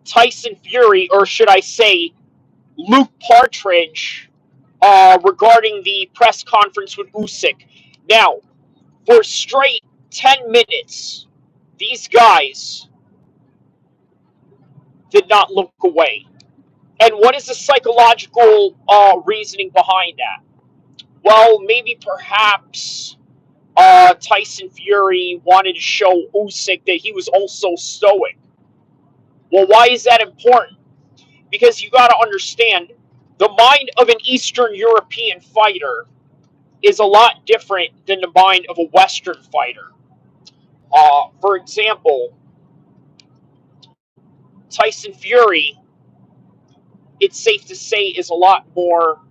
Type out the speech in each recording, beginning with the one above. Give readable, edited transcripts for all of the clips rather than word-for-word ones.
Tyson Fury, or should I say Luke Partridge, regarding the press conference with Usyk. Now, for straight 10 minutes, these guys did not look away. And what is the psychological reasoning behind that? Well, maybe perhaps Tyson Fury wanted to show Usyk that he was also stoic. Well, why is that important? Because you got to understand, the mind of an Eastern European fighter is a lot different than the mind of a Western fighter. For example, Tyson Fury, it's safe to say, is a lot more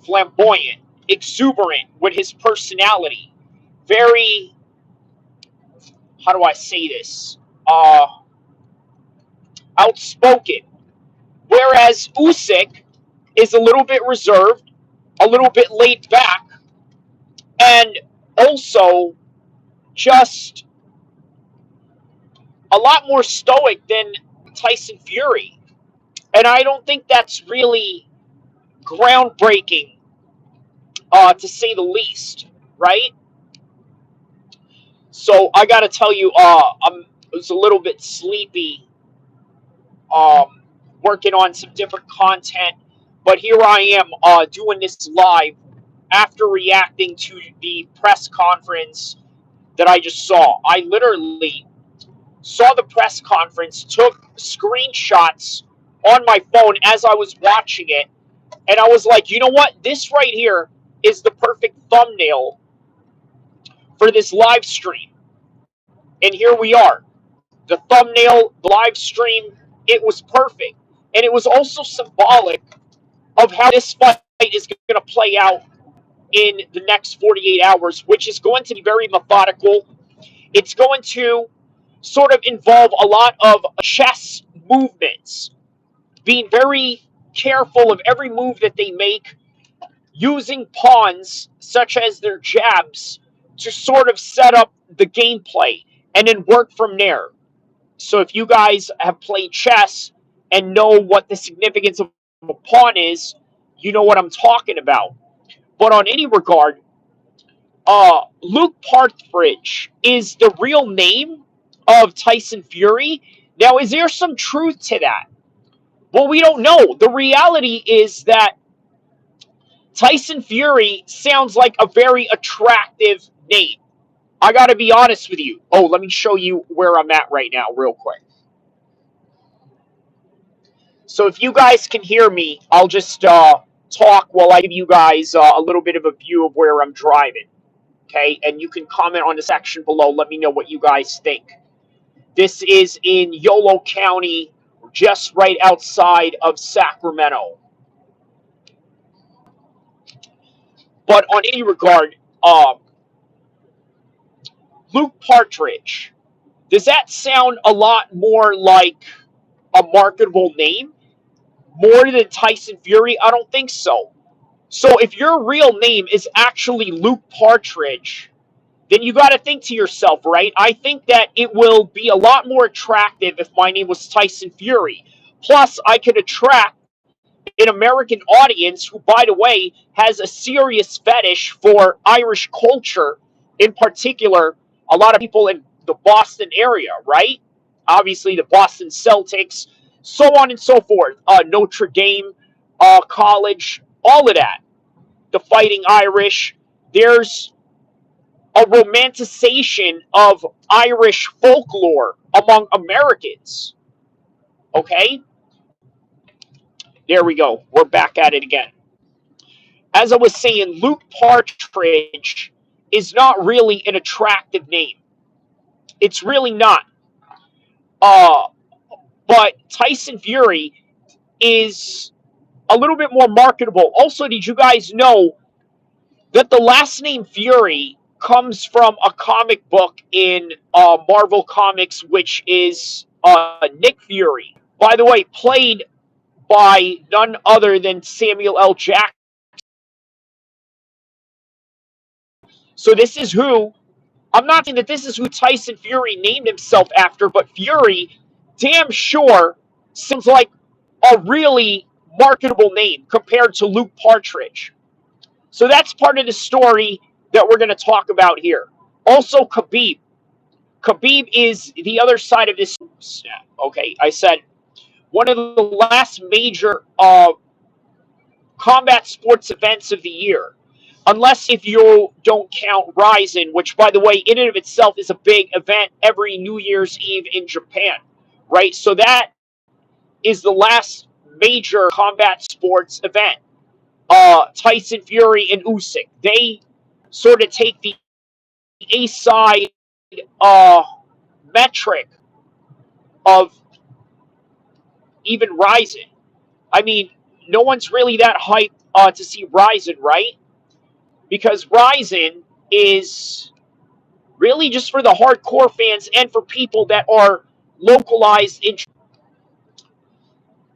flamboyant, exuberant with his personality. Very, how do I say this? Outspoken. Whereas Usyk is a little bit reserved, a little bit laid back, and also just a lot more stoic than Tyson Fury. And I don't think that's really groundbreaking, to say the least, right? So I got to tell you, I was a little bit sleepy, working on some different content, but here I am, doing this live after reacting to the press conference that I just saw. I literally saw the press conference, took screenshots on my phone as I was watching it, and I was like, you know what? This right here is the perfect thumbnail for this live stream. And here we are. The thumbnail, the live stream, it was perfect. And it was also symbolic of how this fight is going to play out in the next 48 hours, which is going to be very methodical. It's going to sort of involve a lot of chess movements, being very careful of every move that they make, using pawns such as their jabs to sort of set up the gameplay and then work from there. So if you guys have played chess and know what the significance of a pawn is, you know what I'm talking about. But on any regard, Luke Partridge is the real name of Tyson Fury. Now, is there some truth to that? Well, we don't know. The reality is that Tyson Fury sounds like a very attractive name. I got to be honest with you. Oh, let me show you where I'm at right now, real quick. So if you guys can hear me, I'll just talk while I give you guys a little bit of a view of where I'm driving. Okay, and you can comment on the section below. Let me know what you guys think. This is in Yolo County, just right outside of Sacramento. But on any regard, Luke Partridge, does that sound a lot more like a marketable name? More than Tyson Fury? I don't think so. So if your real name is actually Luke Partridge, then you got to think to yourself, right? I think that it will be a lot more attractive if my name was Tyson Fury. Plus, I could attract an American audience who, by the way, has a serious fetish for Irish culture, in particular, a lot of people in the Boston area, right? Obviously, the Boston Celtics, so on and so forth. Notre Dame College, all of that. The Fighting Irish. There's a romanticization of Irish folklore among Americans. Okay? There we go. We're back at it again. As I was saying, Luke Partridge is not really an attractive name. It's really not. Uh, but Tyson Fury is a little bit more marketable. Also, did you guys know that the last name Fury comes from a comic book in Marvel Comics, which is Nick Fury? By the way, played by none other than Samuel L. Jackson. So this is who, I'm not saying that this is who Tyson Fury named himself after, but Fury damn sure sounds like a really marketable name compared to Luke Partridge. So that's part of the story that we're going to talk about here. Also, Khabib. Khabib is the other side of this. Okay, I said one of the last major combat sports events of the year. Unless if you don't count Ryzen, which, by the way, in and of itself is a big event every New Year's Eve in Japan, right? So that is the last major combat sports event. Tyson Fury and Usyk, they sort of take the A side metric of even Ryzen. I mean, no one's really that hyped to see Ryzen, right? Because Ryzen is really just for the hardcore fans and for people that are localized in.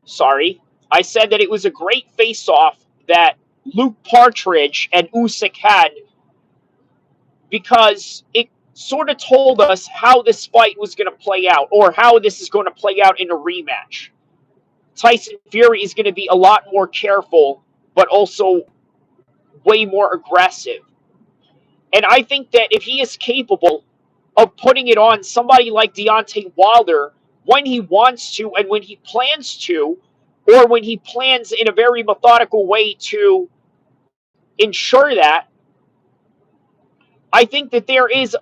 Sorry, I said that it was a great face-off that Luke Partridge and Usyk had because it sort of told us how this fight was going to play out or how this is going to play out in a rematch. Tyson Fury is going to be a lot more careful, but also way more aggressive. And I think that if he is capable of putting it on somebody like Deontay Wilder when he wants to and when he plans to, or when he plans in a very methodical way to ensure that, I think that there is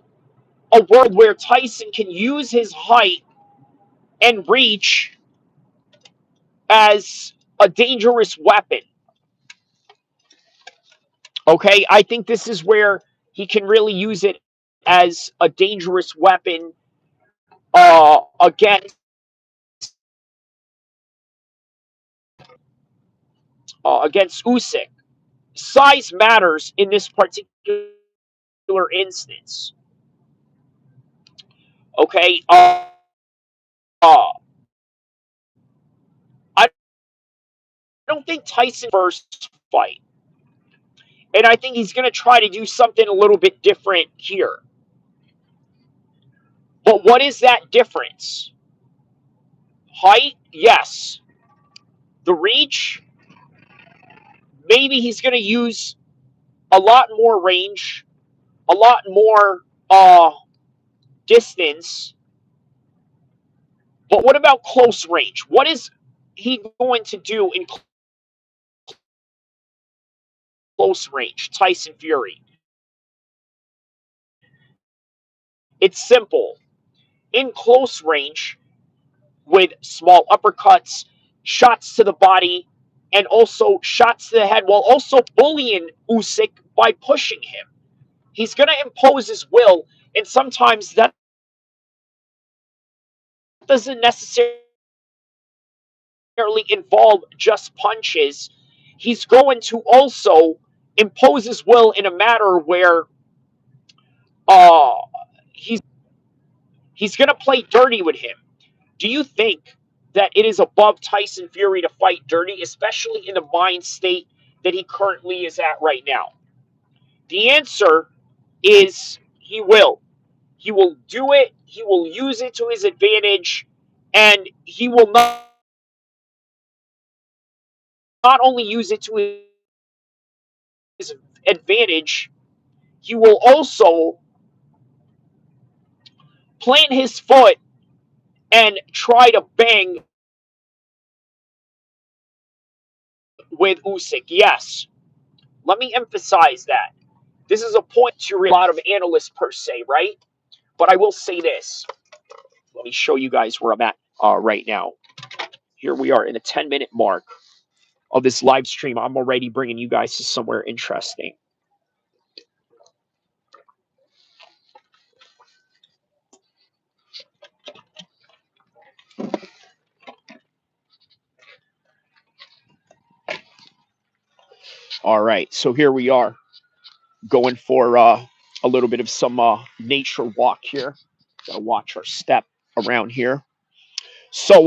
a world where Tyson can use his height and reach as a dangerous weapon. Okay, I think this is where he can really use it as a dangerous weapon against Usyk. Size matters in this particular instance. Okay, uh, I don't think Tyson first fight, and I think he's going to try to do something a little bit different here. But what is that difference? Height, yes. The reach, maybe he's going to use a lot more range, a lot more distance. But what about close range? What is he going to do in close range, Tyson Fury? It's simple. In close range, with small uppercuts, shots to the body, and also shots to the head, while also bullying Usyk by pushing him. He's going to impose his will, and sometimes that doesn't necessarily involve just punches. He's going to also impose his will in a manner where uh, he's going to play dirty with him. Do you think that it is above Tyson Fury to fight dirty, especially in the mind state that he currently is at right now? The answer is he will. He will do it. He will use it to his advantage, and he will not only use it to his advantage, he will also plant his foot and try to bang with Usyk. Yes, let me emphasize that. This is a point to a lot of analysts per se, right? But I will say this. Let me show you guys where I'm at right now. Here we are in the 10-minute mark of this live stream. I'm already bringing you guys to somewhere interesting. All right, so here we are going for a little bit of some nature walk here. Gotta watch our step around here. So,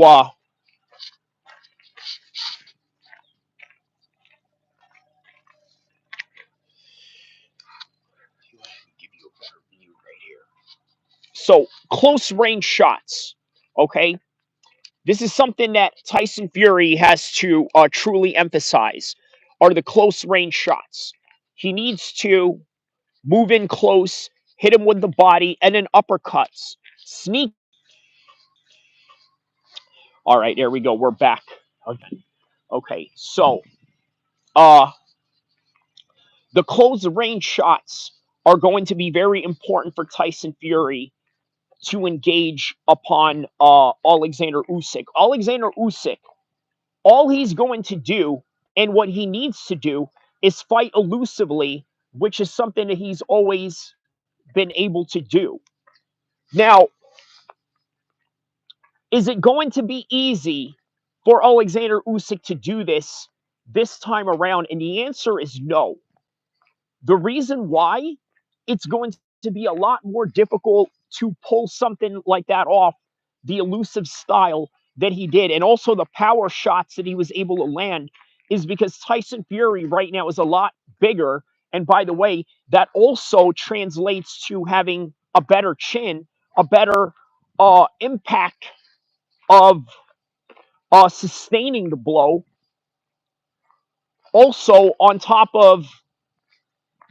give you a better view right here. So, close range shots, okay? This is something that Tyson Fury has to truly emphasize, are the close range shots. He needs to move in close, hit him with the body, and then uppercuts. Sneak. All right, there we go. We're back again. Okay, so uh, the close range shots are going to be very important for Tyson Fury to engage upon Alexander Usyk. Alexander Usyk, all he's going to do and what he needs to do is fight elusively, which is something that he's always been able to do. Now, is it going to be easy for Alexander Usyk to do this time around? And the answer is no. The reason why, it's going to be a lot more difficult to pull something like that off, the elusive style that he did, and also the power shots that he was able to land, is because Tyson Fury right now is a lot bigger. And by the way, that also translates to having a better chin, a better impact of sustaining the blow. Also, on top of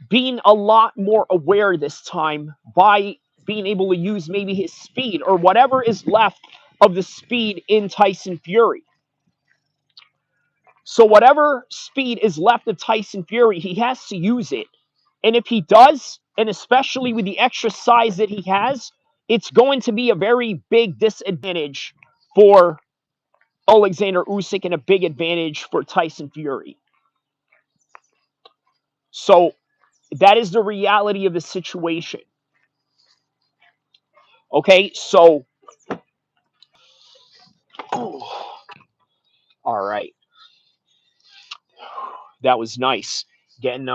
being a lot more aware this time by being able to use maybe his speed or whatever is left of the speed in Tyson Fury. So, whatever speed is left of Tyson Fury, he has to use it. And if he does, and especially with the extra size that he has, it's going to be a very big disadvantage for Alexander Usyk and a big advantage for Tyson Fury. So, that is the reality of the situation. Okay, so all right, that was nice. Getting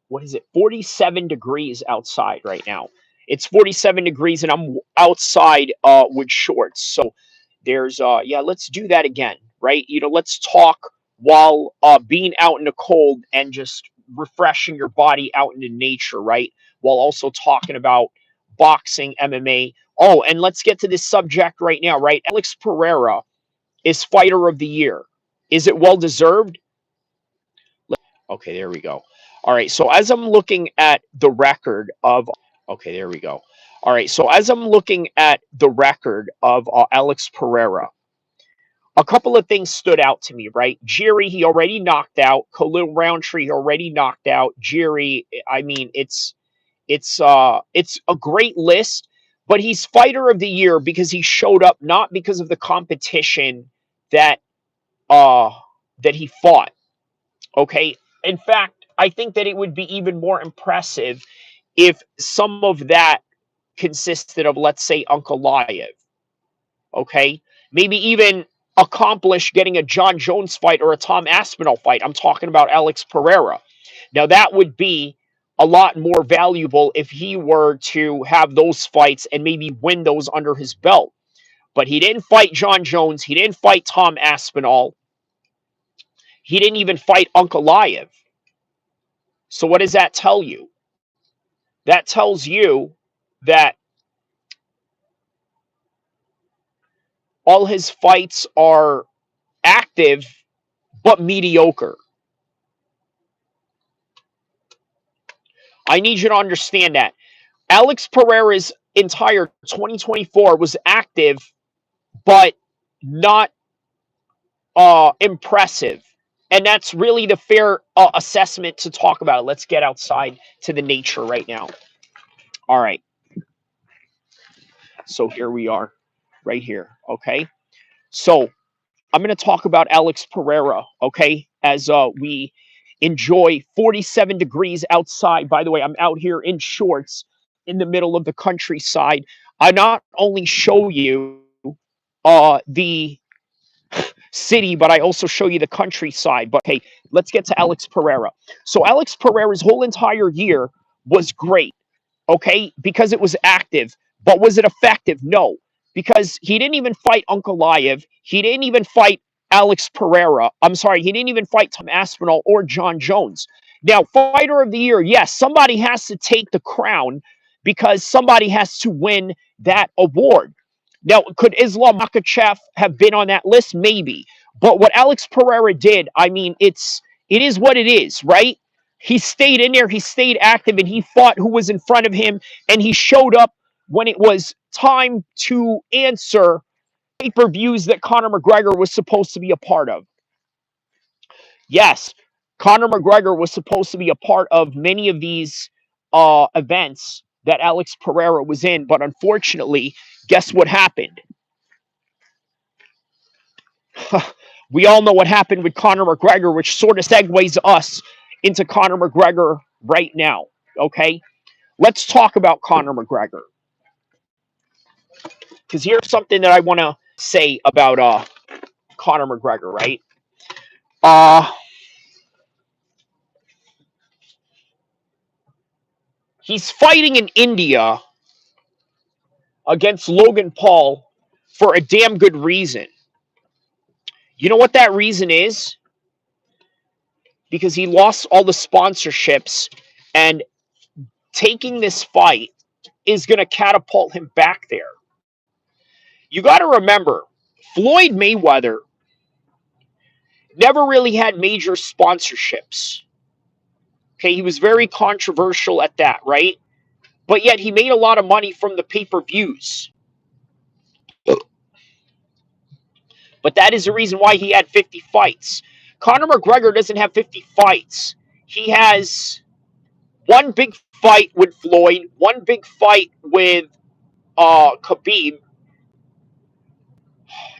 what is it? 47 degrees outside right now. It's 47 degrees, and I'm outside with shorts. So there's yeah, let's do that again, right? Let's talk while being out in the cold and just refreshing your body out into nature, right? While also talking about boxing, MMA. Oh, and let's get to this subject right now, right? Alex Pereira is fighter of the year. Is it well deserved? Okay, there we go. All right, so as I'm looking at the record of okay, there we go. All right, so as I'm looking at the record of Alex Pereira, a couple of things stood out to me, right? Jiri, he already knocked out. Khalil Roundtree already knocked out. Jiri, I mean, it's a great list, but he's fighter of the year because he showed up, not because of the competition that uh that he fought. Okay. In fact, I think that it would be even more impressive if some of that consisted of, let's say, Uncle Liev. Okay. Maybe even accomplish getting a John Jones fight or a Tom Aspinall fight. I'm talking about Alex Pereira. Now, that would be a lot more valuable if he were to have those fights and maybe win those under his belt. But he didn't fight John Jones. He didn't fight Tom Aspinall. He didn't even fight Uncle Liev. So what does that tell you? That tells you that all his fights are active but mediocre. I need you to understand that. Alex Pereira's entire 2024 was active but not impressive. And that's really the fair assessment to talk about it. Let's get outside to the nature right now. All right. So here we are, right here. Okay. So I'm going to talk about Alex Pereira, okay, as we enjoy 47 degrees outside. By the way, I'm out here in shorts in the middle of the countryside. I not only show you the city, but I also show you the countryside. But hey, let's get to Alex Pereira. So Alex Pereira's whole entire year was great, okay, because it was active. But was it effective? No, because he didn't even fight Uncle Liev. He didn't even fight Alex Pereira. I'm sorry, he didn't even fight Tom Aspinall or John Jones. Now, fighter of the year, yes, somebody has to take the crown because somebody has to win that award. Now, could Islam Makhachev have been on that list? Maybe. But what Alex Pereira did, I mean, it is what it is, right? He stayed in there, he stayed active, and he fought who was in front of him, and he showed up when it was time to answer pay-per-views that Conor McGregor was supposed to be a part of. Yes, Conor McGregor was supposed to be a part of many of these events that Alex Pereira was in, but unfortunately, guess what happened? We all know what happened with Conor McGregor, which sort of segues us into Conor McGregor right now. Okay, let's talk about Conor McGregor, because here's something that I want to say about Conor McGregor. Right, uh, he's fighting in India against Logan Paul for a damn good reason. You know what that reason is? Because he lost all the sponsorships, and taking this fight is going to catapult him back there. You got to remember, Floyd Mayweather never really had major sponsorships. Okay, he was very controversial at that, right? But yet he made a lot of money from the pay-per-views. But that is the reason why he had 50 fights. Conor McGregor doesn't have 50 fights. He has one big fight with Floyd, one big fight with Khabib,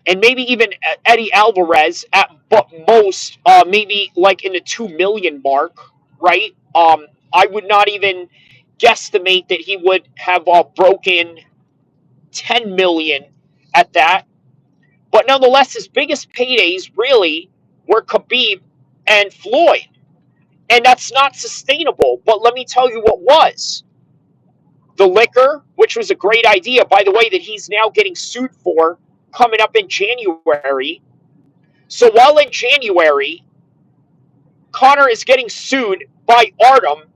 and maybe even Eddie Alvarez at most, maybe like in the 2 million mark, right? I would not even guesstimate that he would have broken 10 million at that. But nonetheless, his biggest paydays really were Khabib and Floyd. And that's not sustainable. But let me tell you what was. The liquor, which was a great idea, by the way, that he's now getting sued for coming up in January. So while in January, Conor is getting sued by Artem,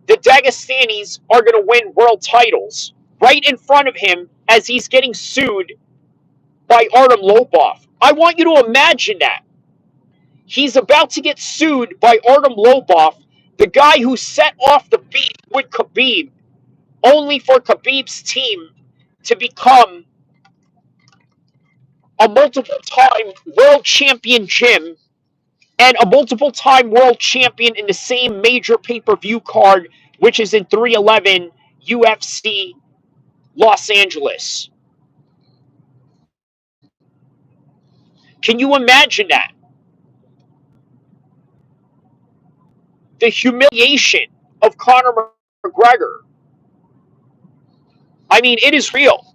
the Dagestanis are going to win world titles right in front of him as he's getting sued by Artem Lobov. I want you to imagine that. He's about to get sued by Artem Lobov, the guy who set off the beef with Khabib, only for Khabib's team to become a multiple-time world champion Jim and a multiple-time world champion in the same major pay-per-view card, which is in 311 UFC Los Angeles. Can you imagine that? The humiliation of Conor McGregor. I mean, it is real.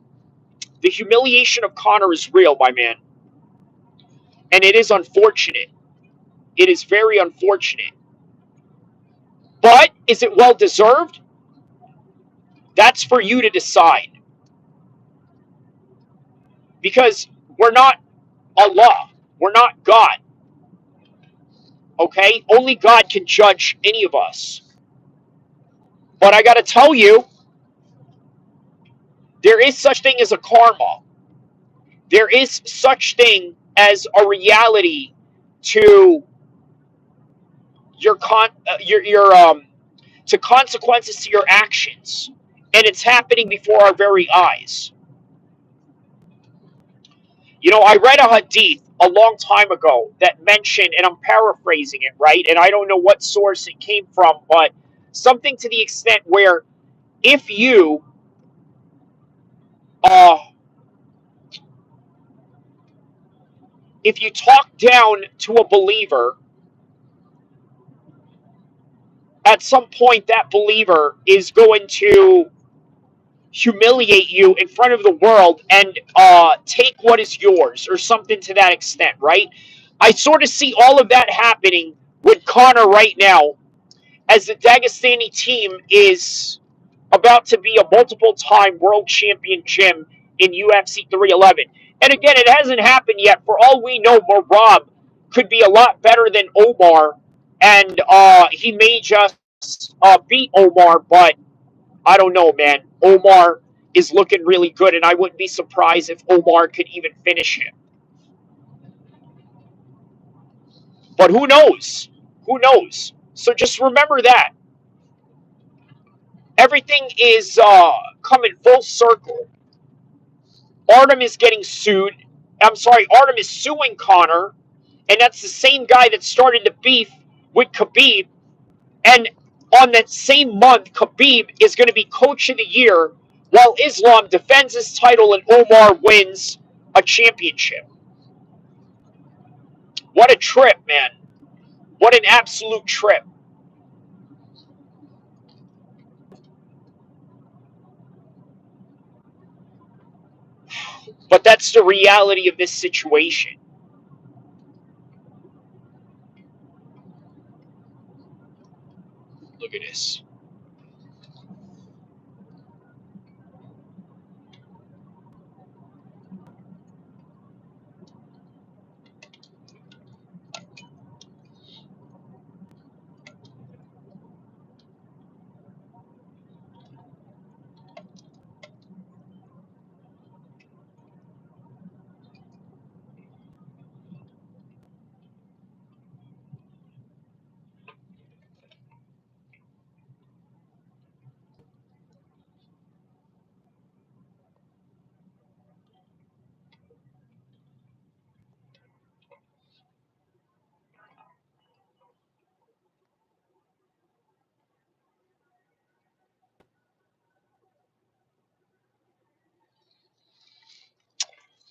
The humiliation of Conor is real, my man. And it is unfortunate. It is very unfortunate. But is it well deserved? That's for you to decide. Because we're not Allah. We're not God. Okay? Only God can judge any of us. But I got to tell you, there is such thing as a karma. There is such thing as a reality to to consequences to your actions, and it's happening before our very eyes. You know, I read a hadith a long time ago that mentioned, and I'm paraphrasing it, right? And I don't know what source it came from, but something to the extent where if you uh, if you talk down to a believer, at some point that believer is going to humiliate you in front of the world and take what is yours or something to that extent, right? I sort of see all of that happening with Conor right now as the Dagestani team is about to be a multiple-time world champion Jim in UFC 311. And again, it hasn't happened yet. For all we know, Marab could be a lot better than Omar, and he may just beat Omar, but I don't know, man. Omar is looking really good, and I wouldn't be surprised if Omar could even finish him. But who knows? Who knows? So just remember that. Everything is coming full circle. Artem is getting sued. I'm sorry, Artem is suing Conor, and that's the same guy that started the beef with Khabib. And on that same month, Khabib is going to be Coach of the Year while Islam defends his title and Omar wins a championship. What a trip, man. What an absolute trip. But that's the reality of this situation. Look at this.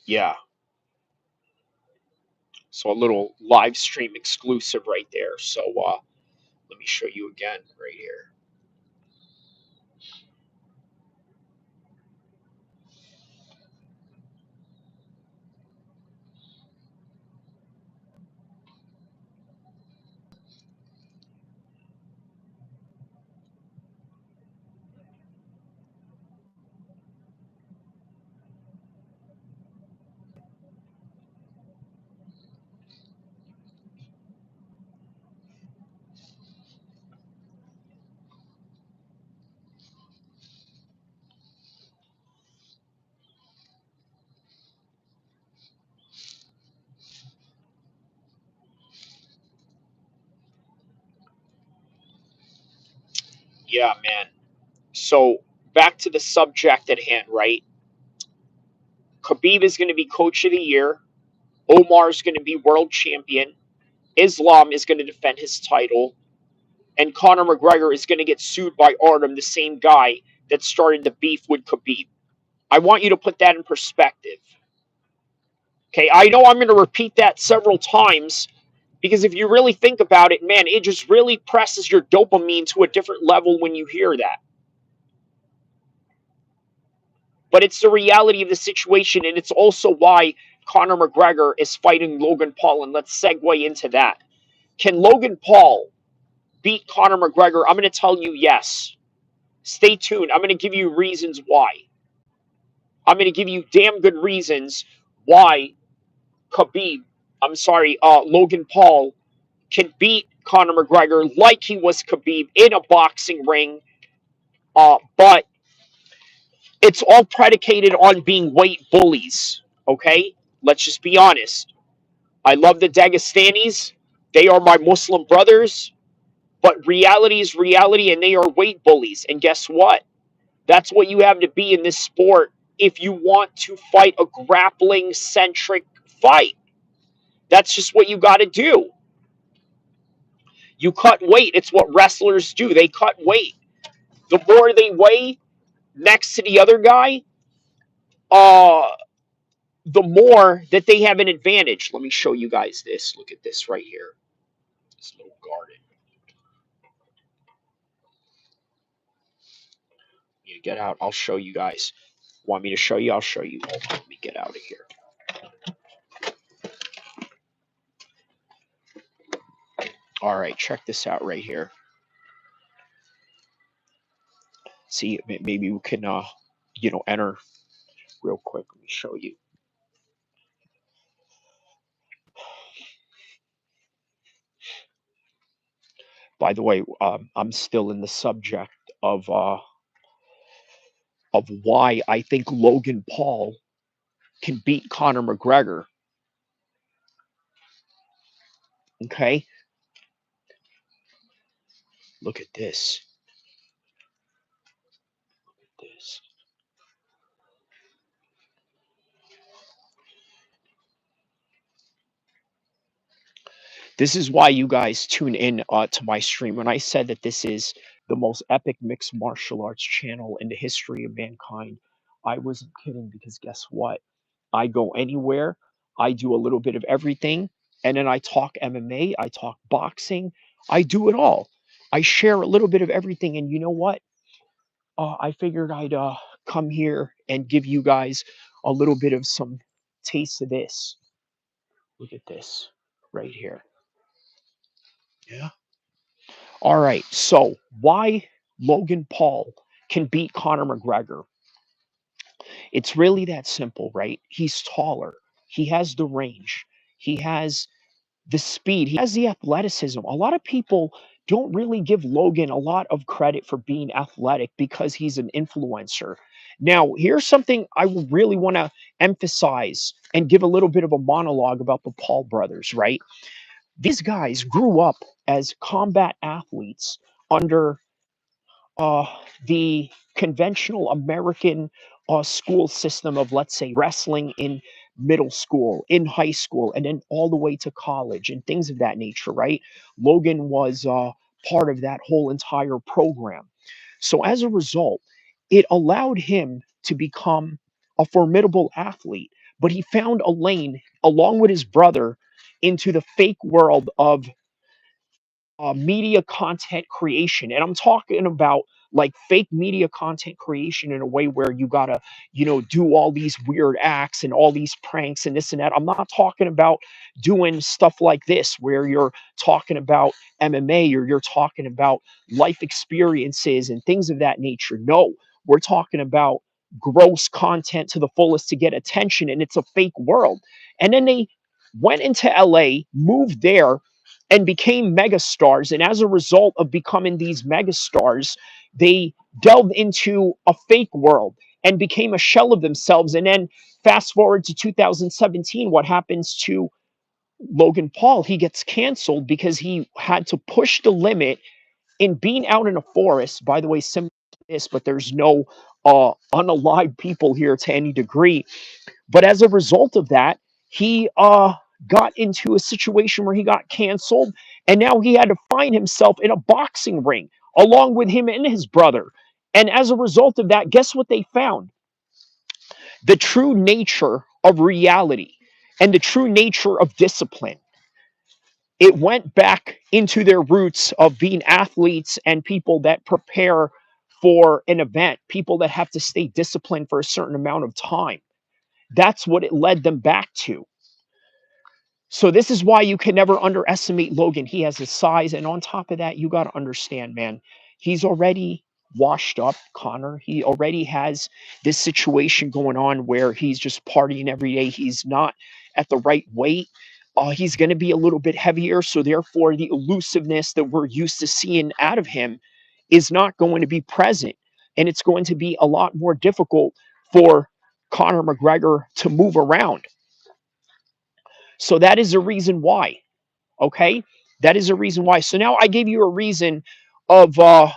Yeah. So a little live stream exclusive right there. So let me show you again right here. Yeah, man. So back to the subject at hand, right? Khabib is going to be Coach of the Year. Omar is going to be World Champion. Islam is going to defend his title. And Conor McGregor is going to get sued by Artem, the same guy that started the beef with Khabib. I want you to put that in perspective. Okay, I know I'm going to repeat that several times because if you really think about it, man, it just really presses your dopamine to a different level when you hear that. But it's the reality of the situation, and it's also why Conor McGregor is fighting Logan Paul. And let's segue into that. Can Logan Paul beat Conor McGregor? I'm going to tell you yes. Stay tuned. I'm going to give you reasons why. I'm going to give you damn good reasons why Khabib, Logan Paul can beat Conor McGregor like he was Khabib in a boxing ring. But it's all predicated on being weight bullies. Okay? Let's just be honest. I love the Dagestanis. They are my Muslim brothers. But reality is reality, and they are weight bullies. And guess what? That's what you have to be in this sport if you want to fight a grappling centric fight. That's just what you got to do. You cut weight. It's what wrestlers do. They cut weight. The more they weigh next to the other guy, uh, the more that they have an advantage. Let me show you guys this. Look at this right here. This little garden. You get out. I'll show you guys. Want me to show you? I'll show you. Hold on. Let me get out of here. All right. Check this out right here. See, maybe we can, enter real quick. Let me show you. By the way, I'm still in the subject of of why I think Logan Paul can beat Conor McGregor. Okay, look at this. This. This is why you guys tune in to my stream. When I said that this is the most epic mixed martial arts channel in the history of mankind, I wasn't kidding because guess what? I go anywhere, I do a little bit of everything, and then I talk MMA, I talk boxing, I do it all. I share a little bit of everything, and you know what? I figured I'd come here and give you guys a little bit of some taste of this. Look at this right here. Yeah. All right. So why Logan Paul can beat Conor McGregor? It's really that simple, right? He's taller. He has the range. He has the speed. He has the athleticism. A lot of people don't really give Logan a lot of credit for being athletic because he's an influencer. Now, here's something I really want to emphasize and give a little bit of a monologue about the Paul brothers, right? These guys grew up as combat athletes under uh, the conventional American school system of, let's say, wrestling in middle school, in high school, and then all the way to college and things of that nature, right? Logan was part of that whole entire program. So as a result, it allowed him to become a formidable athlete, but he found a lane along with his brother into the fake world of media content creation. And I'm talking about like fake media content creation in a way where you gotta, do all these weird acts and all these pranks and this and that. I'm not talking about doing stuff like this where you're talking about MMA or you're talking about life experiences and things of that nature. No, we're talking about gross content to the fullest to get attention, and it's a fake world. And then they went into LA, moved there, and became megastars. And as a result of becoming these megastars, they delved into a fake world and became a shell of themselves. And then fast forward to 2017, what happens to Logan Paul? He gets canceled because he had to push the limit in being out in a forest. By the way, similar to this, but there's no unalive people here to any degree. But as a result of that, he got into a situation where he got canceled, and now he had to find himself in a boxing ring along with him and his brother. And as a result of that, guess what they found? The true nature of reality and the true nature of discipline. It went back into their roots of being athletes and people that prepare for an event, people that have to stay disciplined for a certain amount of time. That's what it led them back to. So this is why you can never underestimate Logan. He has his size, and on top of that, you got to understand, man, he's already washed up, Conor. He already has this situation going on where he's just partying every day. He's not at the right weight. He's going to be a little bit heavier, so therefore the elusiveness that we're used to seeing out of him is not going to be present, and it's going to be a lot more difficult for Conor McGregor to move around. So that is a reason why. Okay, that is a reason why. So now I gave you a reason of why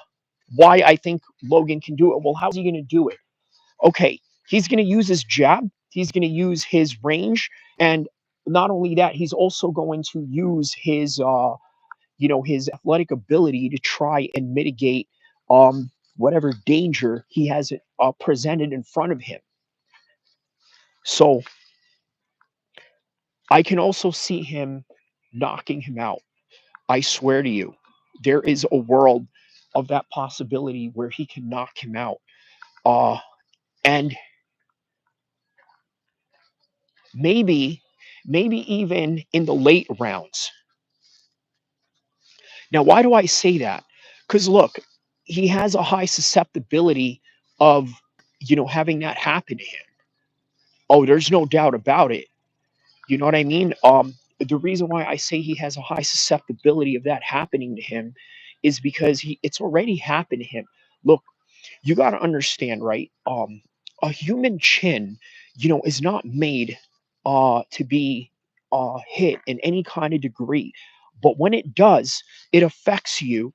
I think Logan can do it. Well, how's he going to do it? Okay, he's going to use his jab. He's going to use his range, and not only that, he's also going to use his his athletic ability to try and mitigate whatever danger he has presented in front of him. So I can also see him knocking him out. I swear to you, there is a world of that possibility where he can knock him out. Uh, and maybe, maybe even in the late rounds. Now, why do I say that? Because look, he has a high susceptibility of, having that happen to him. Oh, there's no doubt about it. You know what I mean? The reason why I say he has a high susceptibility of that happening to him is because it's already happened to him. Look, you got to understand, right? A human chin, is not made to be hit in any kind of degree. But when it does, it affects you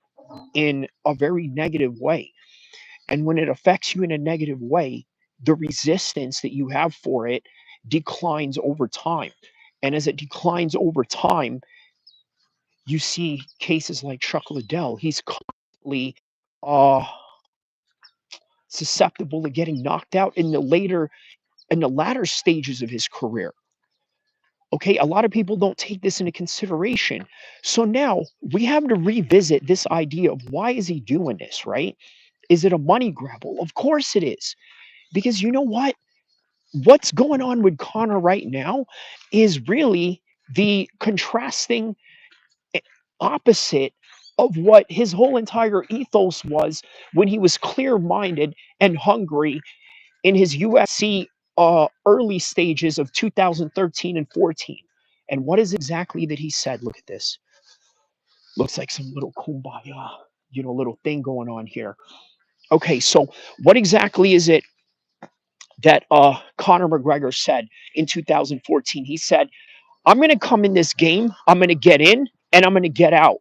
in a very negative way. And when it affects you in a negative way, the resistance that you have for it declines over time. And as it declines over time, you see cases like Chuck Liddell. He's constantly uh, susceptible to getting knocked out in the latter stages of his career. Okay, a lot of people don't take this into consideration. So now we have to revisit this idea of why is he doing this, right? Is it a money grab? Well, of course it is. Because you know what? What's going on with Conor right now is really the contrasting opposite of what his whole entire ethos was when he was clear minded and hungry in his UFC early stages of 2013 and 14. And what is exactly that he said? Look at this. Looks like some little kumbaya, little thing going on here. Okay, so what exactly is it that Conor McGregor said in 2014? He said, I'm going to come in this game, I'm going to get in, and I'm going to get out.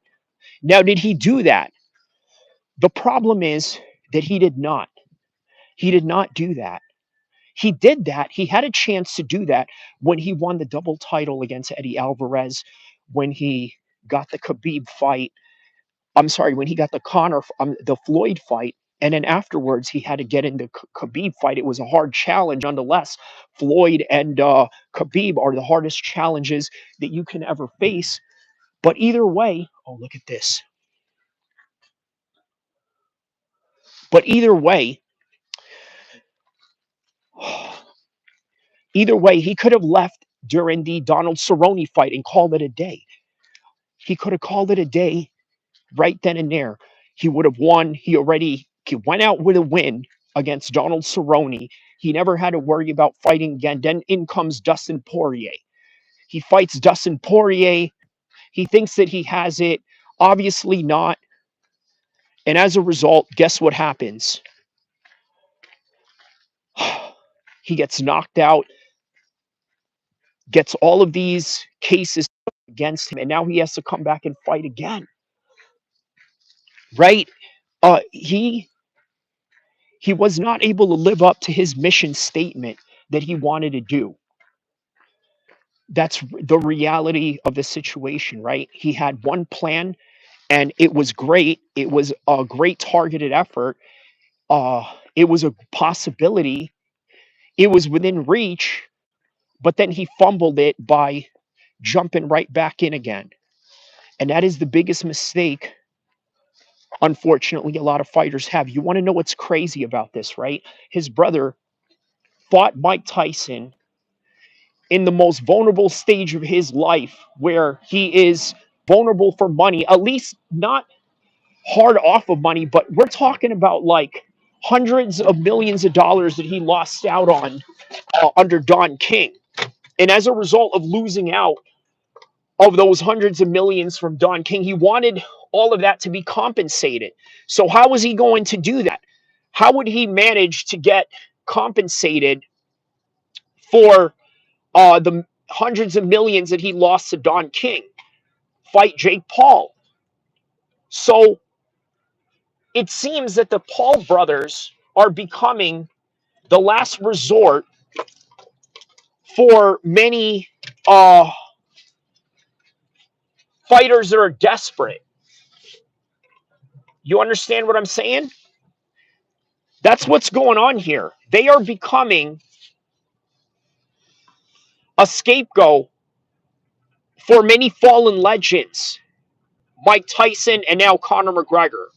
Now, did he do that? The problem is that he did not. He did not do that. He did that. He had a chance to do that when he won the double title against Eddie Alvarez, when he got the Khabib fight. I'm sorry, when he got the Floyd fight. And then afterwards, he had to get in the Khabib fight. It was a hard challenge, nonetheless. Floyd and Khabib are the hardest challenges that you can ever face. But either way, oh, look at this. But either way, he could have left during the Donald Cerrone fight and called it a day. He could have called it a day right then and there. He would have won. He went out with a win against Donald Cerrone. He never had to worry about fighting again. Then in comes Dustin Poirier. He fights Dustin Poirier. He thinks that he has it. Obviously not. And as a result, guess what happens? He gets knocked out, gets all of these cases against him, and now he has to come back and fight again. Right? He was not able to live up to his mission statement that he wanted to do. That's the reality of the situation, right? He had one plan and it was great. It was a great targeted effort. It was a possibility. It was within reach, but then he fumbled it by jumping right back in again. And that is the biggest mistake, unfortunately, a lot of fighters have. You want to know what's crazy about this, right? His brother fought Mike Tyson in the most vulnerable stage of his life where he is vulnerable for money, at least not hard off of money, but we're talking about like hundreds of millions of dollars that he lost out on under Don King. And as a result of losing out of those hundreds of millions from Don King, he wanted all of that to be compensated. So how was he going to do that? How would he manage to get compensated for the hundreds of millions that he lost to Don King? Fight Jake Paul. So it seems that the Paul brothers are becoming the last resort for many fighters that are desperate. You understand what I'm saying? That's what's going on here. They are becoming a scapegoat for many fallen legends, Mike Tyson and now Conor McGregor.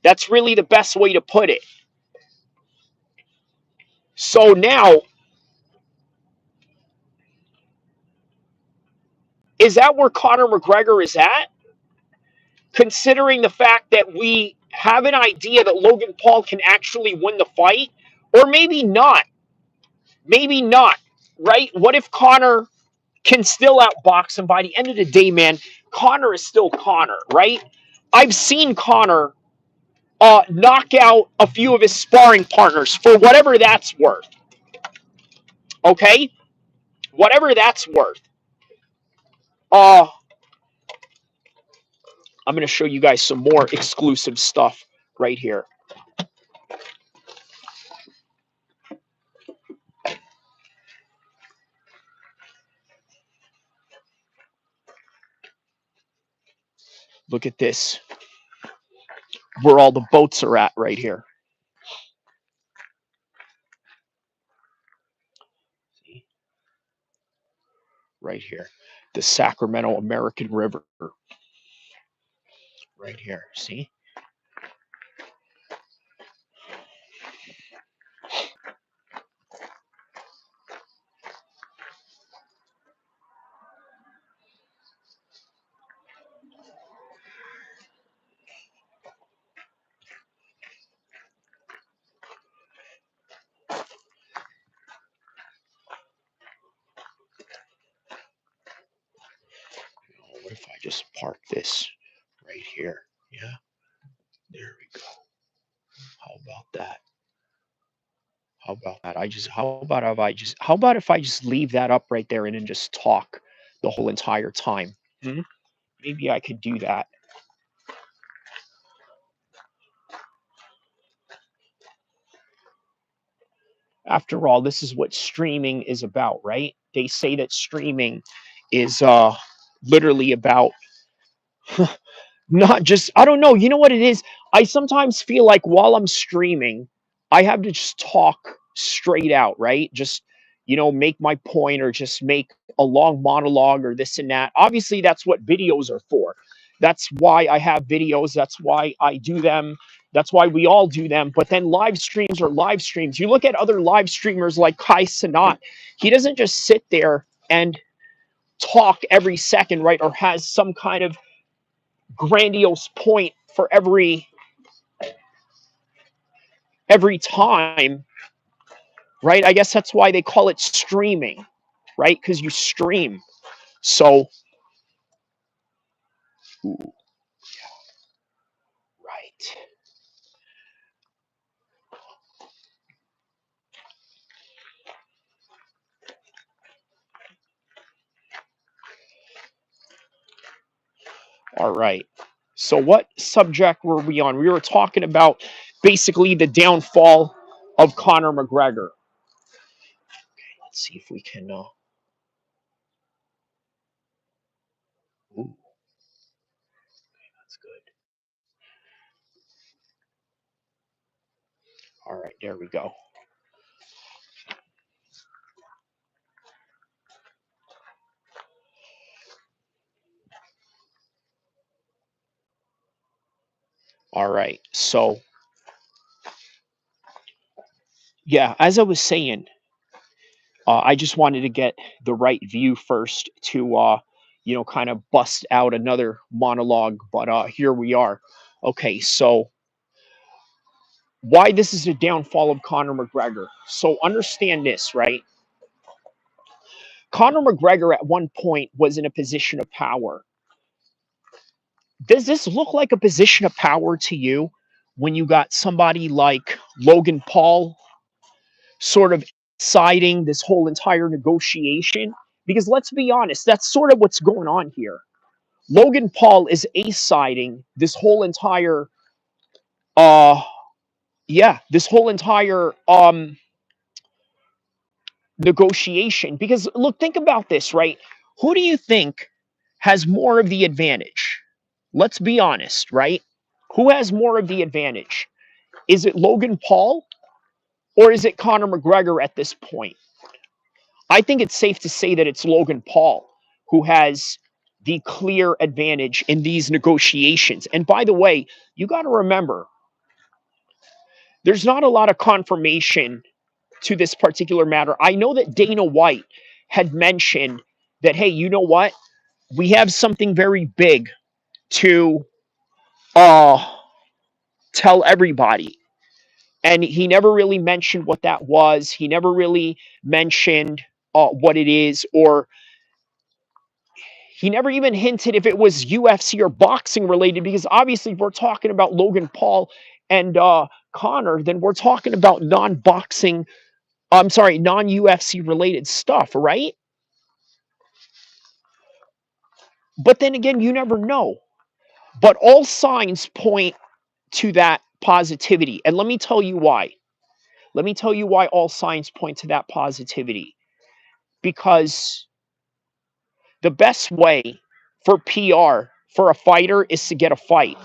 That's really the best way to put it. So now, is that where Conor McGregor is at? Considering the fact that we have an idea that Logan Paul can actually win the fight, or maybe not. Maybe not, right? What if Conor can still outbox him? By the end of the day, man, Conor is still Conor, right? I've seen Conor knock out a few of his sparring partners for whatever that's worth. Okay? Whatever that's worth. Uh, I'm going to show you guys some more exclusive stuff right here. Look at this. Where all the boats are at right here. See? Right here. The Sacramento American River. Right here. See? What if I just park this right here? Yeah. There we go. How about that? How about that? How about if I just leave that up right there and then just talk the whole entire time? Hmm? Maybe I could do that. After all, this is what streaming is about, right? They say that streaming is literally about not just, I don't know, you know what it is? I sometimes feel like while I'm streaming, I have to just talk straight out, right? Just, make my point or just make a long monologue or this and that. Obviously, that's what videos are for. That's why I have videos. That's why I do them. That's why we all do them. But then live streams are live streams. You look at other live streamers like Kai Sanat, he doesn't just sit there and talk every second, right? Or has some kind of grandiose point for every time, right? I guess that's why they call it streaming, right? Because you stream. So, ooh, right. All right. So, what subject were we on? We were talking about basically the downfall of Conor McGregor. Let's see if we can. Ooh, that's good. All right, there we go. All right. So, yeah, as I was saying, I just wanted to get the right view first to, kind of bust out another monologue. But here we are. Okay, so why this is the downfall of Conor McGregor? So understand this, right? Conor McGregor at one point was in a position of power. Does this look like a position of power to you when you got somebody like Logan Paul sort of siding this whole entire negotiation? Because let's be honest, that's sort of what's going on here. Logan Paul is ace-siding this whole entire uh this whole entire negotiation, because look, think about this, right? Who do you think has more of the advantage? Let's be honest, right? Who has more of the advantage? Is it Logan Paul or is it Conor McGregor at this point? I think it's safe to say that it's Logan Paul who has the clear advantage in these negotiations. And by the way, you got to remember, there's not a lot of confirmation to this particular matter. I know that Dana White had mentioned that, hey, you know what? We have something very big to uh, tell everybody. And he never really mentioned what that was. He never really mentioned what it is, or he never even hinted if it was UFC or boxing related, because obviously we're talking about Logan Paul and Conor, then we're talking about non-boxing, I'm sorry, non-UFC related stuff, right? But then again, you never know. But all signs point to that positivity. And let me tell you why. Let me tell you why all signs point to that positivity. Because the best way for PR for a fighter is to get a fight.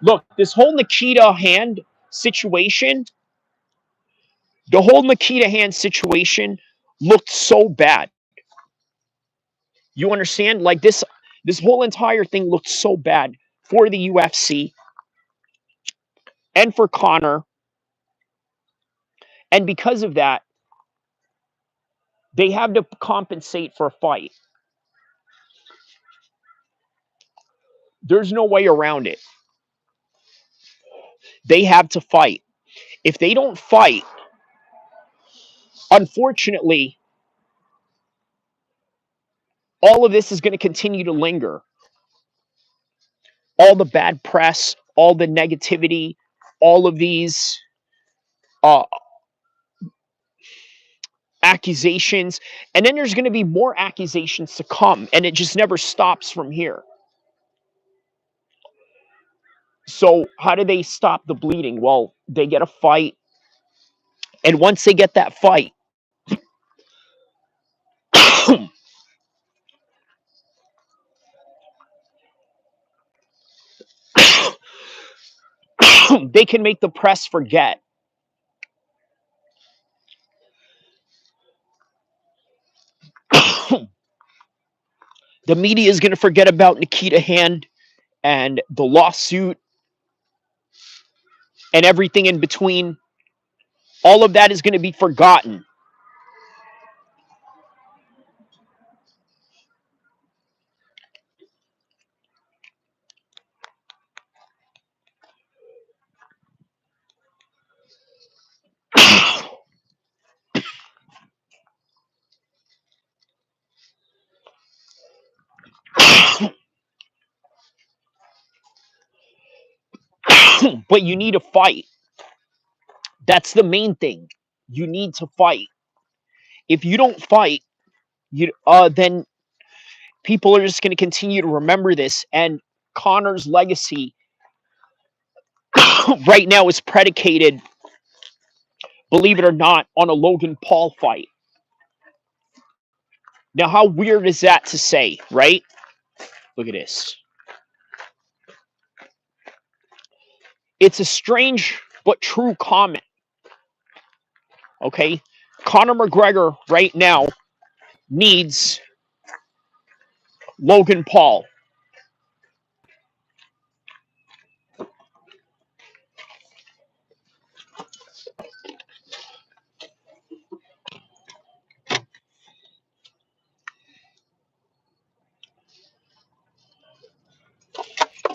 Look, this whole Nikita Hand situation, the whole Nikita Hand situation looked so bad. You understand? Like this whole entire thing looked so bad for the UFC and for Conor. And because of that, they have to compensate for a fight. There's no way around it. They have to fight. If they don't fight, unfortunately, all of this is going to continue to linger. All the bad press, all the negativity, all of these uh, accusations, and then there's going to be more accusations to come, and it just never stops from here. So, how do they stop the bleeding? Well, they get a fight, and once they get that fight, they can make the press forget. The media is going to forget about Nikita Hand and the lawsuit and everything in between. All of that is going to be forgotten. But you need a fight. That's the main thing. You need to fight. If you don't fight, then people are just going to continue to remember this. And Conor's legacy right now is predicated, believe it or not, on a Logan Paul fight. Now, how weird is that to say, right? Look at this. It's a strange but true comment. Okay, Conor McGregor right now needs Logan Paul.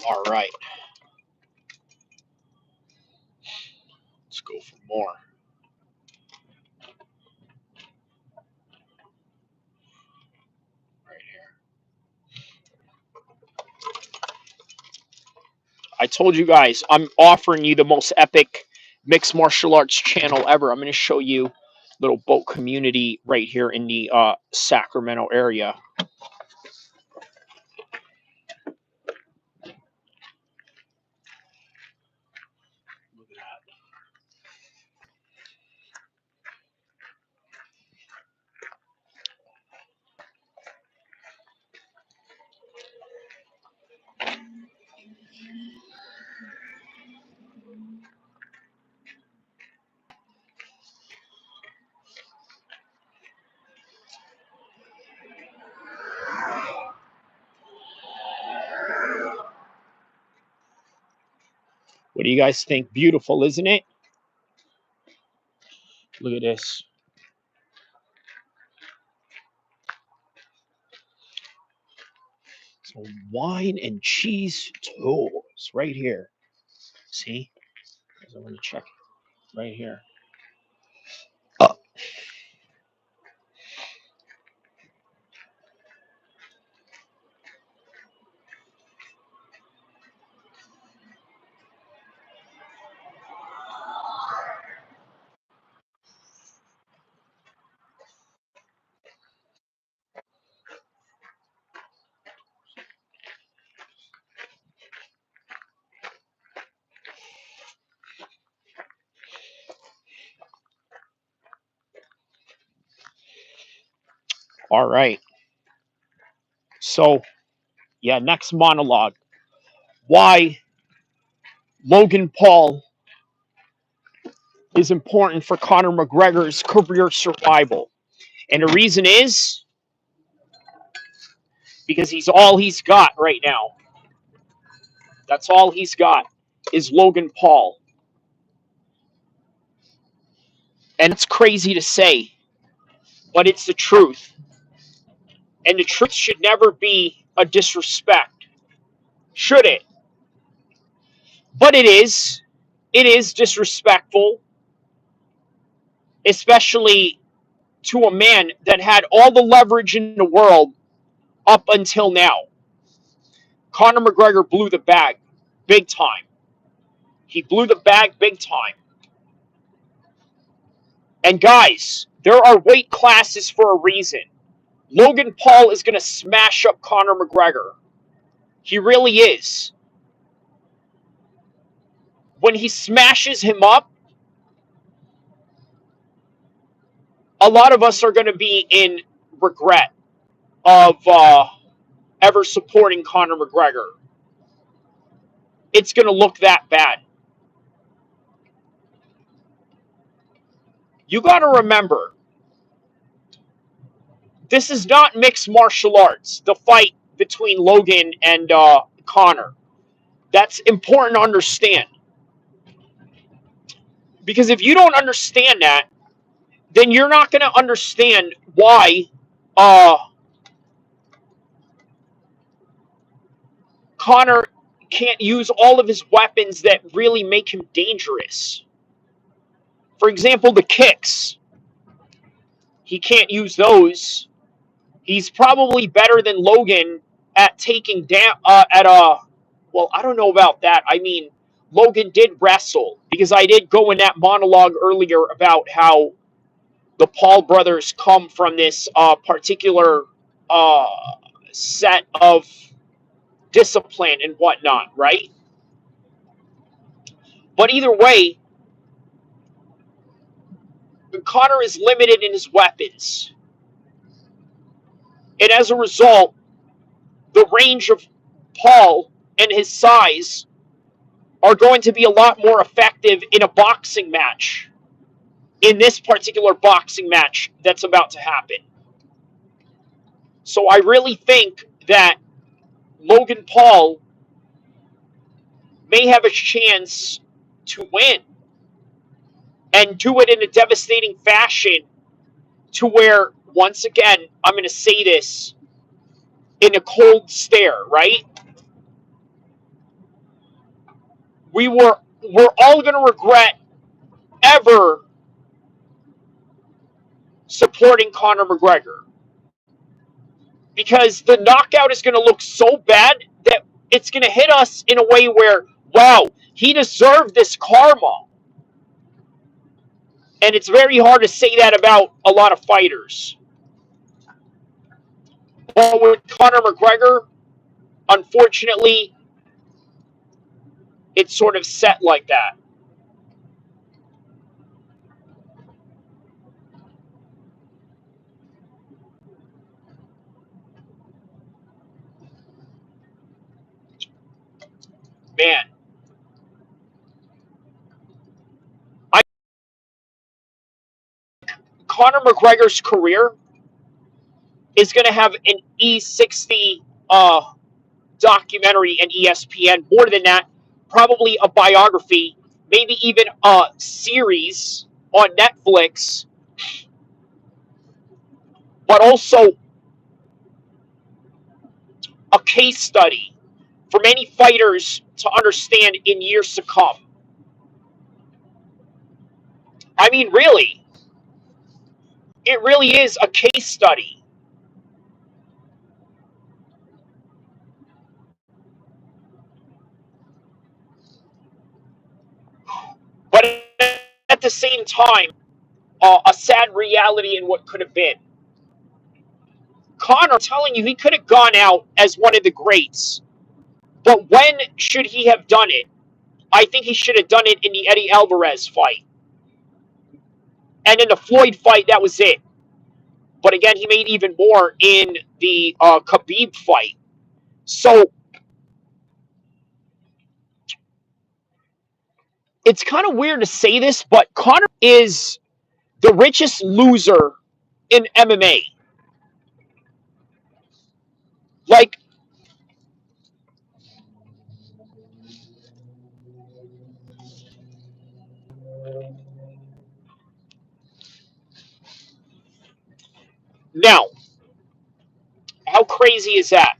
All right, let's go for more. Right here. I told you guys, I'm offering you the most epic mixed martial arts channel ever. I'm going to show you little boat community right here in the Sacramento area. Look at that. What do you guys think? Beautiful, isn't it? Look at this. So wine and cheese toast right here. See? I'm going to check right here. All right. So, yeah, next monologue. Why Logan Paul is important for Conor McGregor's career survival. And the reason is because he's all he's got right now. That's all he's got is Logan Paul. And it's crazy to say, but it's the truth. And the truth should never be a disrespect, should it? But it is. It is disrespectful, especially to a man that had all the leverage in the world up until now. Conor McGregor blew the bag big time. He blew the bag big time. And guys, there are weight classes for a reason. Logan Paul is going to smash up Conor McGregor. He really is. When he smashes him up, a lot of us are going to be in regret of ever supporting Conor McGregor. It's going to look that bad. You got to remember, this is not mixed martial arts, the fight between Logan and Conor. That's important to understand. Because if you don't understand that, then you're not going to understand why Conor can't use all of his weapons that really make him dangerous. For example, the kicks. He can't use those. He's probably better than Logan at taking down well, I don't know about that. I mean, Logan did wrestle, because I did go in that monologue earlier about how the Paul brothers come from this particular uh, set of discipline and whatnot, right? But either way, Conor is limited in his weapons. And as a result, the range of Paul and his size are going to be a lot more effective in a boxing match, in this particular boxing match that's about to happen. So I really think that Logan Paul may have a chance to win, and do it in a devastating fashion, to where, once again, I'm going to say this in a cold stare, right? We're all going to regret ever supporting Conor McGregor, because the knockout is going to look so bad that it's going to hit us in a way where, wow, he deserved this karma. And it's very hard to say that about a lot of fighters. But with Conor McGregor, unfortunately, it's sort of set like that. Man, I Conor McGregor's career is going to have an E60 documentary and ESPN. More than that, probably a biography, maybe even a series on Netflix, but also a case study for many fighters to understand in years to come. I mean, really, it really is a case study. But at the same time, a sad reality in what could have been. Conor, I'm telling you, he could have gone out as one of the greats. But when should he have done it? I think he should have done it in the Eddie Alvarez fight. And in the Floyd fight, that was it. But again, he made even more in the Khabib fight. So it's kind of weird to say this, but Conor is the richest loser in MMA. Like, now, how crazy is that?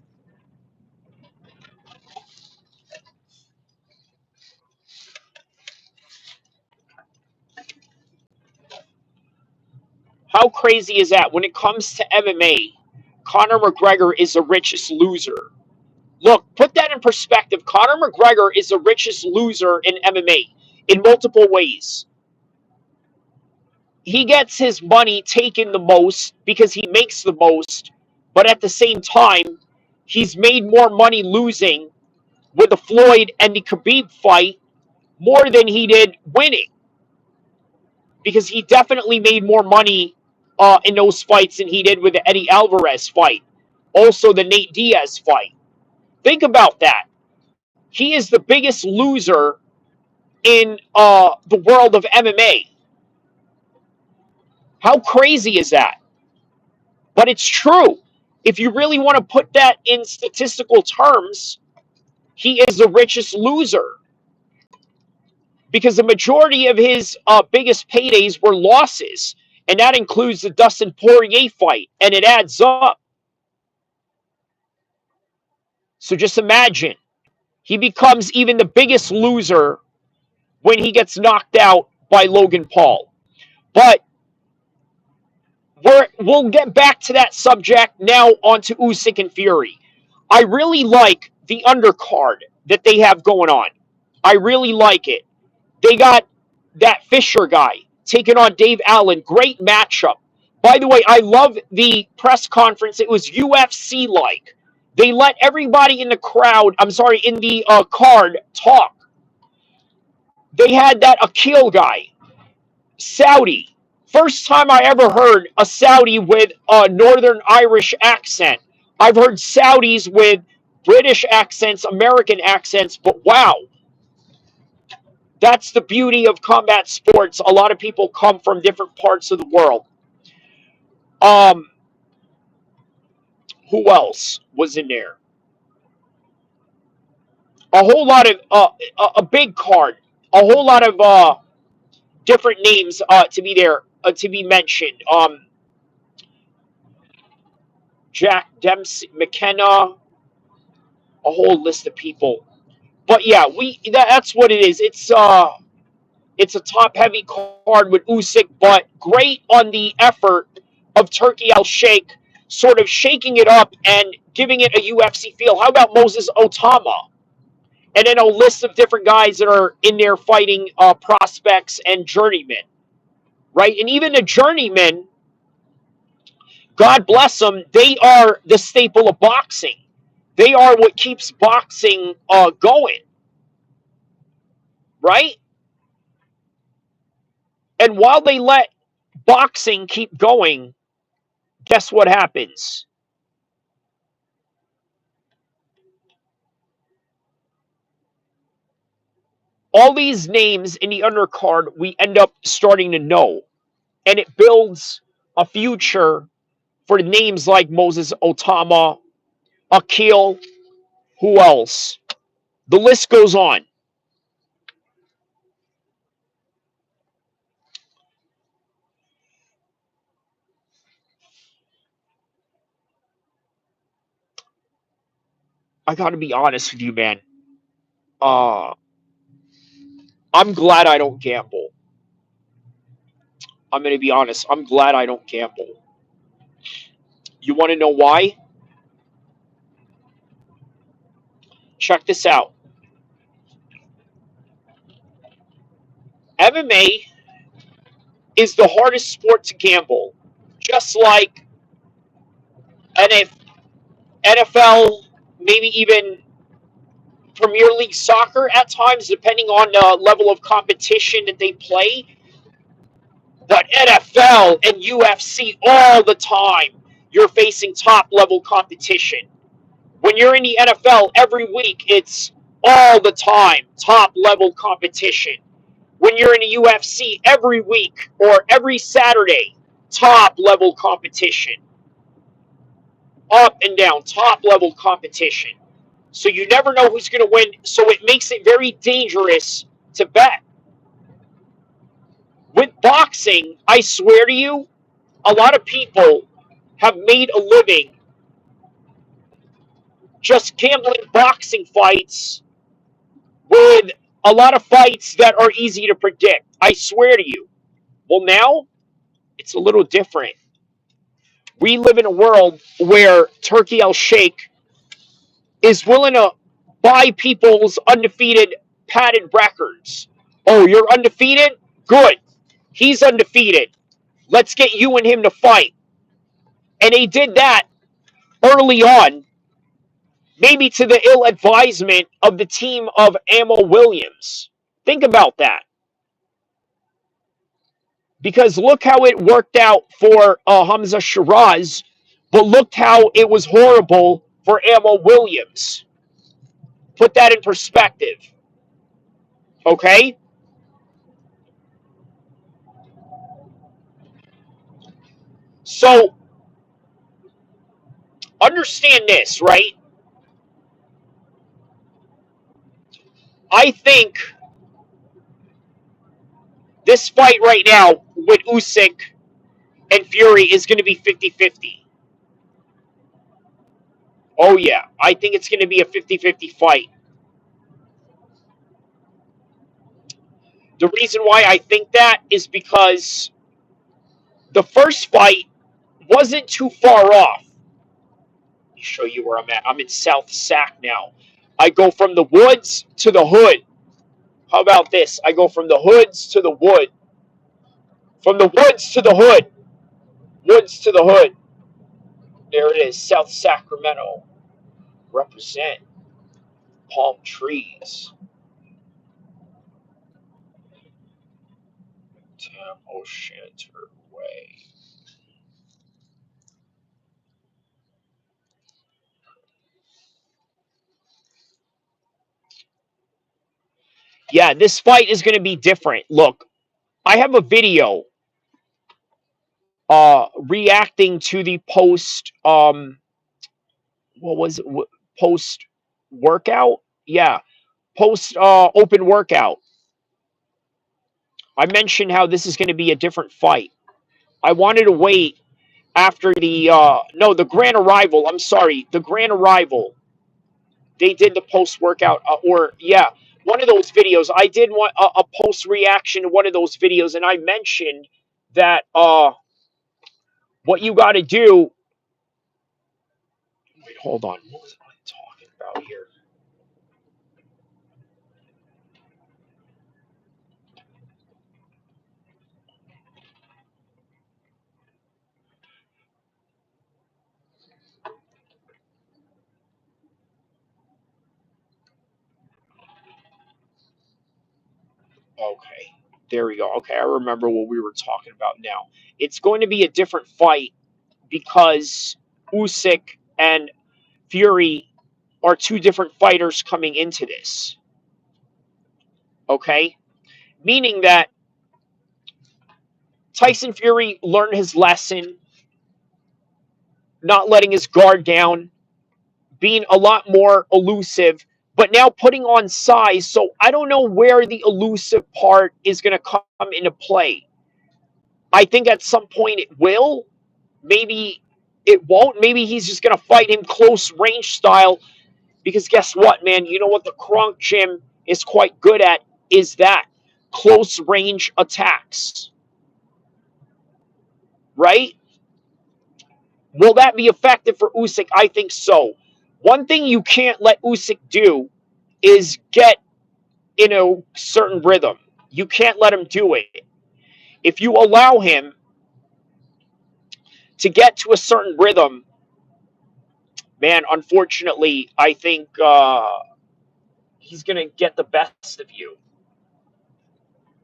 How crazy is that? When it comes to MMA, Conor McGregor is the richest loser. Look, put that in perspective. Conor McGregor is the richest loser in MMA in multiple ways. He gets his money taken the most because he makes the most, but at the same time, he's made more money losing with the Floyd and the Khabib fight more than he did winning, because he definitely made more money in those fights than he did with the Eddie Alvarez fight, also the Nate Diaz fight. Think about that. He is the biggest loser in the world of MMA. How crazy is that? But it's true. If you really want to put that in statistical terms, he is the richest loser because the majority of his biggest paydays were losses, and that includes the Dustin Poirier fight, and it adds up. So just imagine, he becomes even the biggest loser when he gets knocked out by Logan Paul. But we'll get back to that subject now, onto Usyk and Fury. I really like the undercard that they have going on. I really like it. They got that Fisher guy taking on Dave Allen. Great matchup. By the way, I love the press conference. It was UFC like. They let everybody in the crowd, I'm sorry, in the card talk. They had that El-Kheer guy, Saudi. First time I ever heard a Saudi with a Northern Irish accent. I've heard Saudis with British accents, American accents, but wow. That's the beauty of combat sports. A lot of people come from different parts of the world. Um, who else was in there? A whole lot of a big card. A whole lot of different names to be there, to be mentioned. Jack Dempsey, McKenna, a whole list of people. But yeah, that's what it is. It's a top heavy card with Usyk, but great on the effort of Turkey Al-Sheikh, sort of shaking it up and giving it a UFC feel. How about Moses Otama? And then a list of different guys that are in there fighting prospects and journeymen, right? And even the journeymen, God bless them, they are the staple of boxing. They are what keeps boxing going, right? And while they let boxing keep going, guess what happens? All these names in the undercard we end up starting to know, and it builds a future for names like Moses Otama, El-Kheer, who else? The list goes on. I got to be honest with you, man. Uh, I'm glad I don't gamble. I'm going to be honest. I'm glad I don't gamble. You want to know why? Check this out. MMA is the hardest sport to gamble, just like NFL, maybe even Premier League soccer at times, depending on the level of competition that they play. But NFL and UFC all the time, you're facing top level competition. When you're in the NFL every week, it's all the time top level competition. When you're in the UFC every week or every Saturday, top level competition. Up and down, top level competition. So you never know who's going to win. So it makes it very dangerous to bet. With boxing, I swear to you, a lot of people have made a living just gambling boxing fights with a lot of fights that are easy to predict. I swear to you. Well, now it's a little different. We live in a world where Turkey El-Sheikh is willing to buy people's undefeated padded records. Oh, you're undefeated? Good. He's undefeated. Let's get you and him to fight. And they did that early on, maybe to the ill advisement of the team of Amo Williams. Think about that. Because look how it worked out for Hamza Shiraz, but look how it was horrible for Amo Williams. Put that in perspective. Okay? So understand this, right? I think this fight right now with Usyk and Fury is going to be 50-50. Oh, yeah. I think it's going to be a 50-50 fight. The reason why I think that is because the first fight wasn't too far off. Let me show you where I'm at. I'm in South Sac now. I go from the woods to the hood. How about this? I go from the hoods to the wood. From the woods to the hood. Woods to the hood. There it is. South Sacramento. Represent. Palm trees. Tam O'Shanter Way. Yeah, this fight is going to be different. Look, I have a video reacting to the post what was it? Post workout? Yeah, post open workout. I mentioned how this is going to be a different fight. I wanted to wait after the no, the grand arrival. I'm sorry, the grand arrival. They did the post workout or yeah, one of those videos. I did want a post reaction to one of those videos, and I mentioned that what you got to do. Wait, hold on. What was I talking about here? Okay, there we go. Okay, I remember what we were talking about now. It's going to be a different fight because Usyk and Fury are two different fighters coming into this. Okay, meaning that Tyson Fury learned his lesson, not letting his guard down, being a lot more elusive, but now putting on size. So I don't know where the elusive part is going to come into play. I think at some point it will. Maybe it won't. Maybe he's just going to fight him close range style. Because guess what, man? You know what the Kronk Gym is quite good at is that close range attacks. Right? Will that be effective for Usyk? I think so. One thing you can't let Usyk do is get in a certain rhythm. You can't let him do it. If you allow him to get to a certain rhythm, man, unfortunately, I think he's going to get the best of you.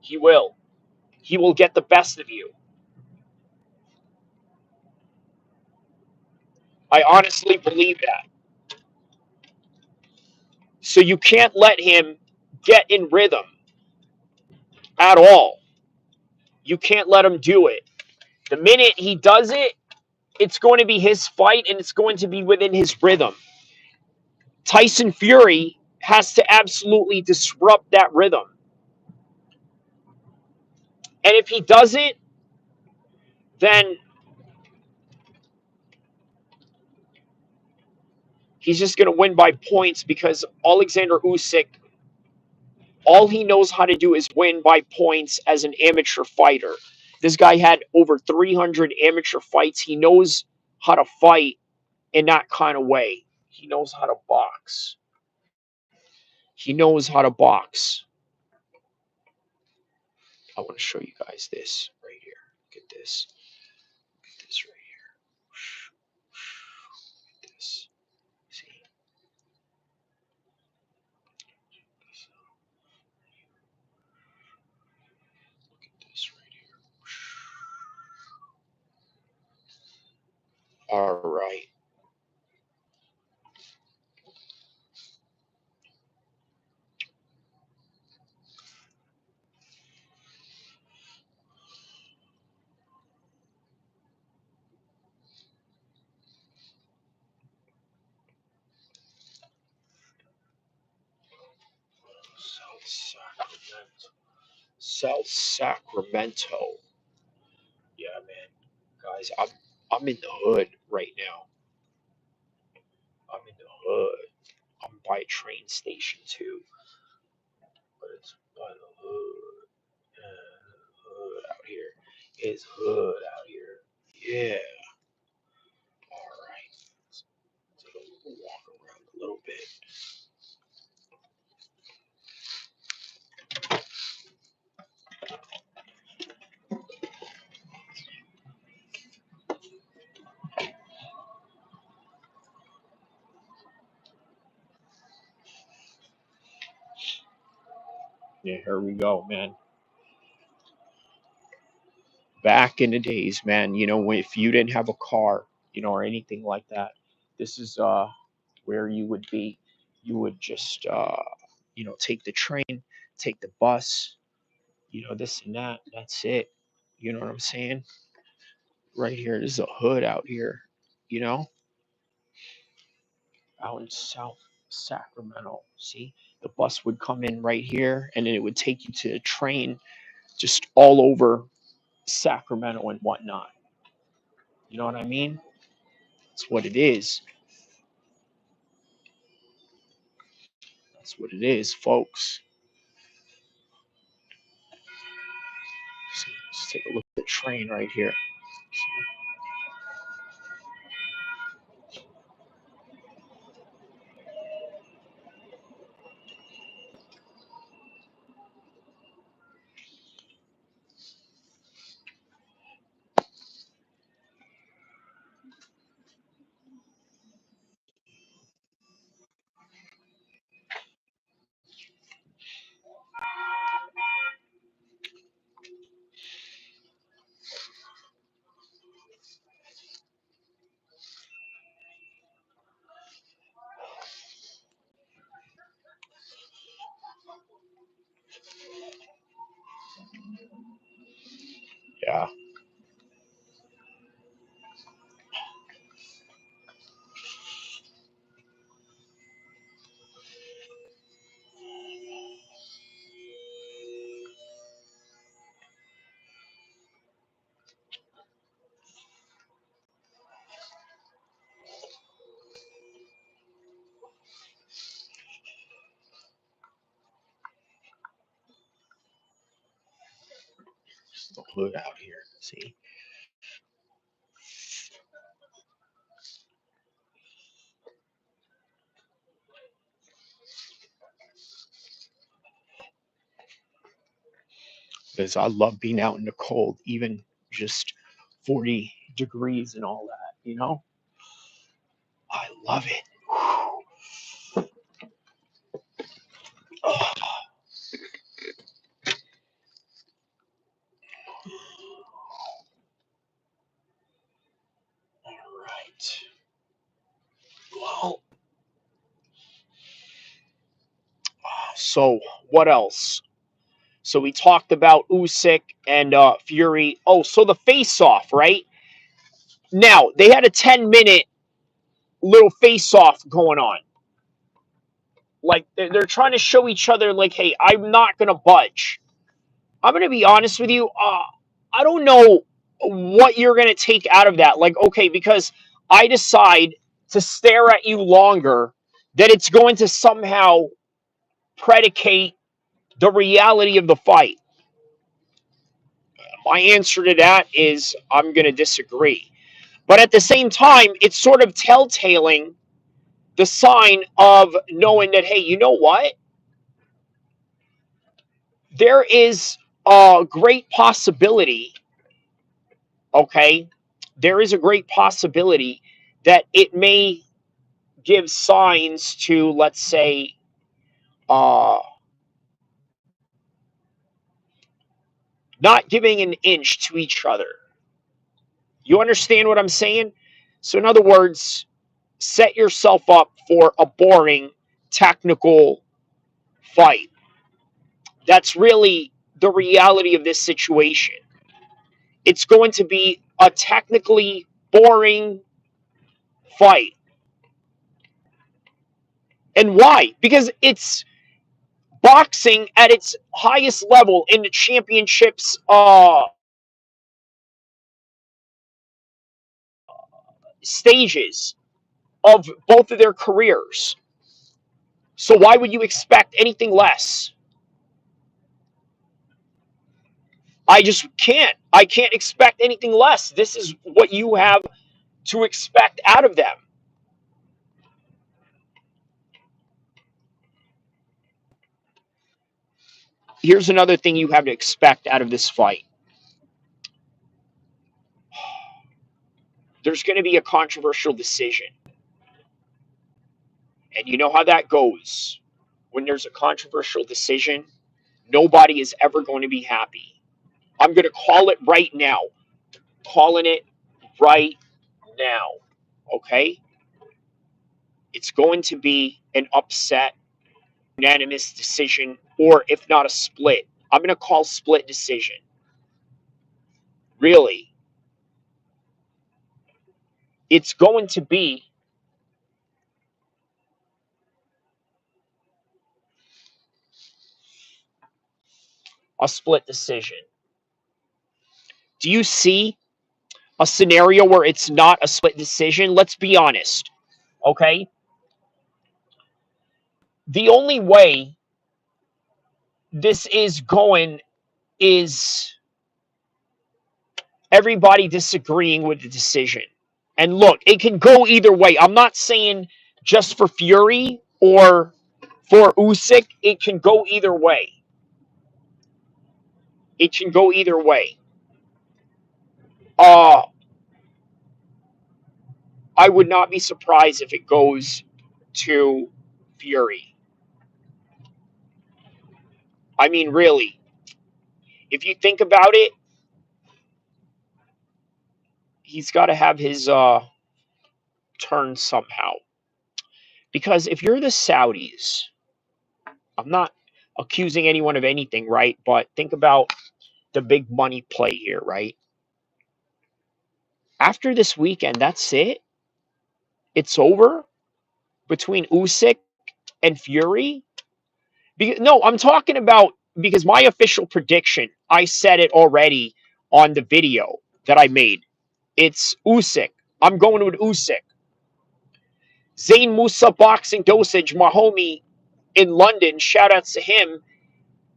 He will. he will get the best of you. I honestly believe that. So you can't let him get in rhythm at all. You can't let him do it. The minute he does it, it's going to be his fight and it's going to be within his rhythm. Tyson Fury has to absolutely disrupt that rhythm. And if he does it, then he's just going to win by points because Alexander Usyk, all he knows how to do is win by points as an amateur fighter. This guy had over 300 amateur fights. He knows how to fight in that kind of way. He knows how to box. He knows how to box. I want to show you guys this right here. Look at this. Look at this right here. Look at this. See? Look at this right here. All right. South Sacramento. South Sacramento. Yeah, man. Guys, I'm in the hood right now. I'm in the hood. I'm by a train station too. But it's by the hood. Hood out here. It's hood out here. Yeah. Alright. Let's take a little walk around a little bit. Yeah, here we go, man. Back in the days, man, if you didn't have a car, or anything like that, this is where you would be. You would just take the train, take the bus, this and that. That's it. You know what I'm saying? Right here, this is a hood out here, you know, out in South Sacramento. See, the bus would come in right here, and then it would take you to a train just all over Sacramento and whatnot. You know what I mean? That's what it is. That's what it is, folks. See, let's take a look at the train right here. Yeah, it's the hood out here. See, because I love being out in the cold, even just 40 degrees and all that. I love it. Oh, Well, so what else? So we talked about Usyk and Fury. Oh, so the face-off, right? Now, they had a 10-minute little face-off going on. Like, they're trying to show each other, like, hey, I'm not going to budge. I'm going to be honest with you. I don't know what you're going to take out of that. Like, okay, because I decide to stare at you longer, that it's going to somehow predicate the reality of the fight. My answer to that is I'm going to disagree. But at the same time, it's sort of telltaling the sign of knowing that, hey, you know what? There is a great possibility, okay? There is a great possibility that it may give signs to, let's say, uh, not giving an inch to each other. You understand what I'm saying? So, in other words, set yourself up for a boring technical fight. That's really the reality of this situation. It's going to be a technically boring fight. And why? Because it's boxing at its highest level in the championships stages of both of their careers. So why would you expect anything less? I just can't. I can't expect anything less. This is what you have to expect out of them. Here's another thing you have to expect out of this fight. There's going to be a controversial decision. And you know how that goes. When there's a controversial decision, nobody is ever going to be happy. I'm going to call it right now. Calling it right now. Okay? It's going to be an upset, unanimous decision, or if not a split. I'm going to call split decision. Really. It's going to be a split decision. Do you see a scenario where it's not a split decision? Let's be honest. Okay? The only way this is going is everybody disagreeing with the decision. And look, it can go either way. I'm not saying just for Fury or for Usyk. It can go either way. It can go either way. Uh, I would not be surprised if it goes to Fury. I mean, really, if you think about it, he's got to have his turn somehow. Because if you're the Saudis, I'm not accusing anyone of anything, right? But think about the big money play here, right? After this weekend, that's it. It's over between Usyk and Fury. No, I'm talking about because my official prediction, I said it already on the video that I made. It's Usyk. I'm going with Usyk. Zayn Musa Boxing Dosage, my homie in London, shout outs to him.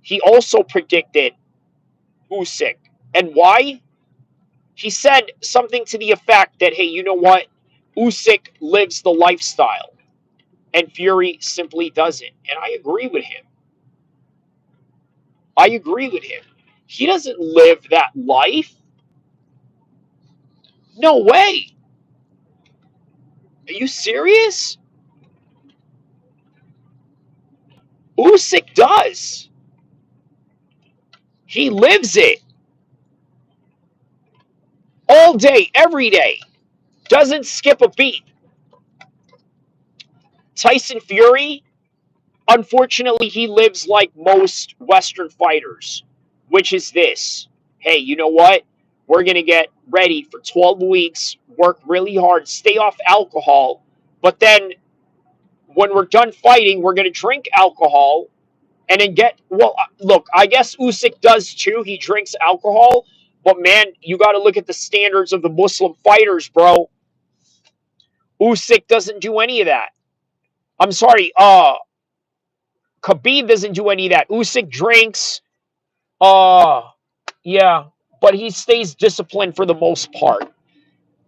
He also predicted Usyk. And why? He said something to the effect that, hey, you know what? Usyk lives the lifestyle, and Fury simply doesn't. And I agree with him. I agree with him. He doesn't live that life. No way. Are you serious? Usyk does. He lives it all day, every day. Doesn't skip a beat. Tyson Fury, unfortunately, he lives like most Western fighters, which is this. Hey, you know what? We're going to get ready for 12 weeks, work really hard, stay off alcohol, but then when we're done fighting, we're going to drink alcohol and then look, I guess Usyk does too. He drinks alcohol, but man, you got to look at the standards of the Muslim fighters, bro. Usyk doesn't do any of that. I'm sorry, Khabib doesn't do any of that. Usyk drinks, uh, yeah, but he stays disciplined for the most part.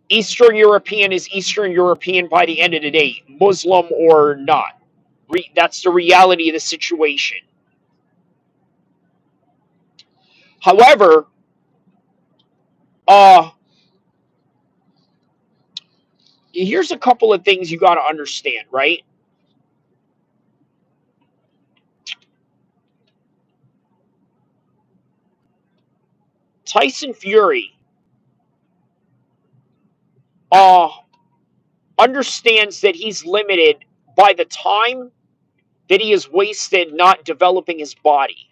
Eastern European is Eastern European by the end of the day, Muslim or not. That's the reality of the situation. However, uh, here's a couple of things you got to understand, right? Tyson Fury uh, understands that he's limited by the time that he has wasted not developing his body.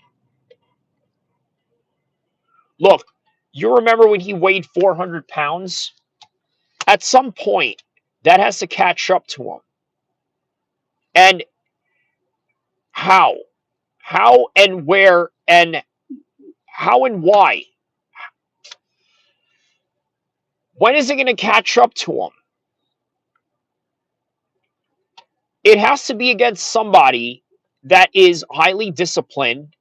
Look, you remember when he weighed 400 pounds? At some point, that has to catch up to him. And how? How and where and how and why? When is it going to catch up to him? It has to be against somebody that is highly disciplined,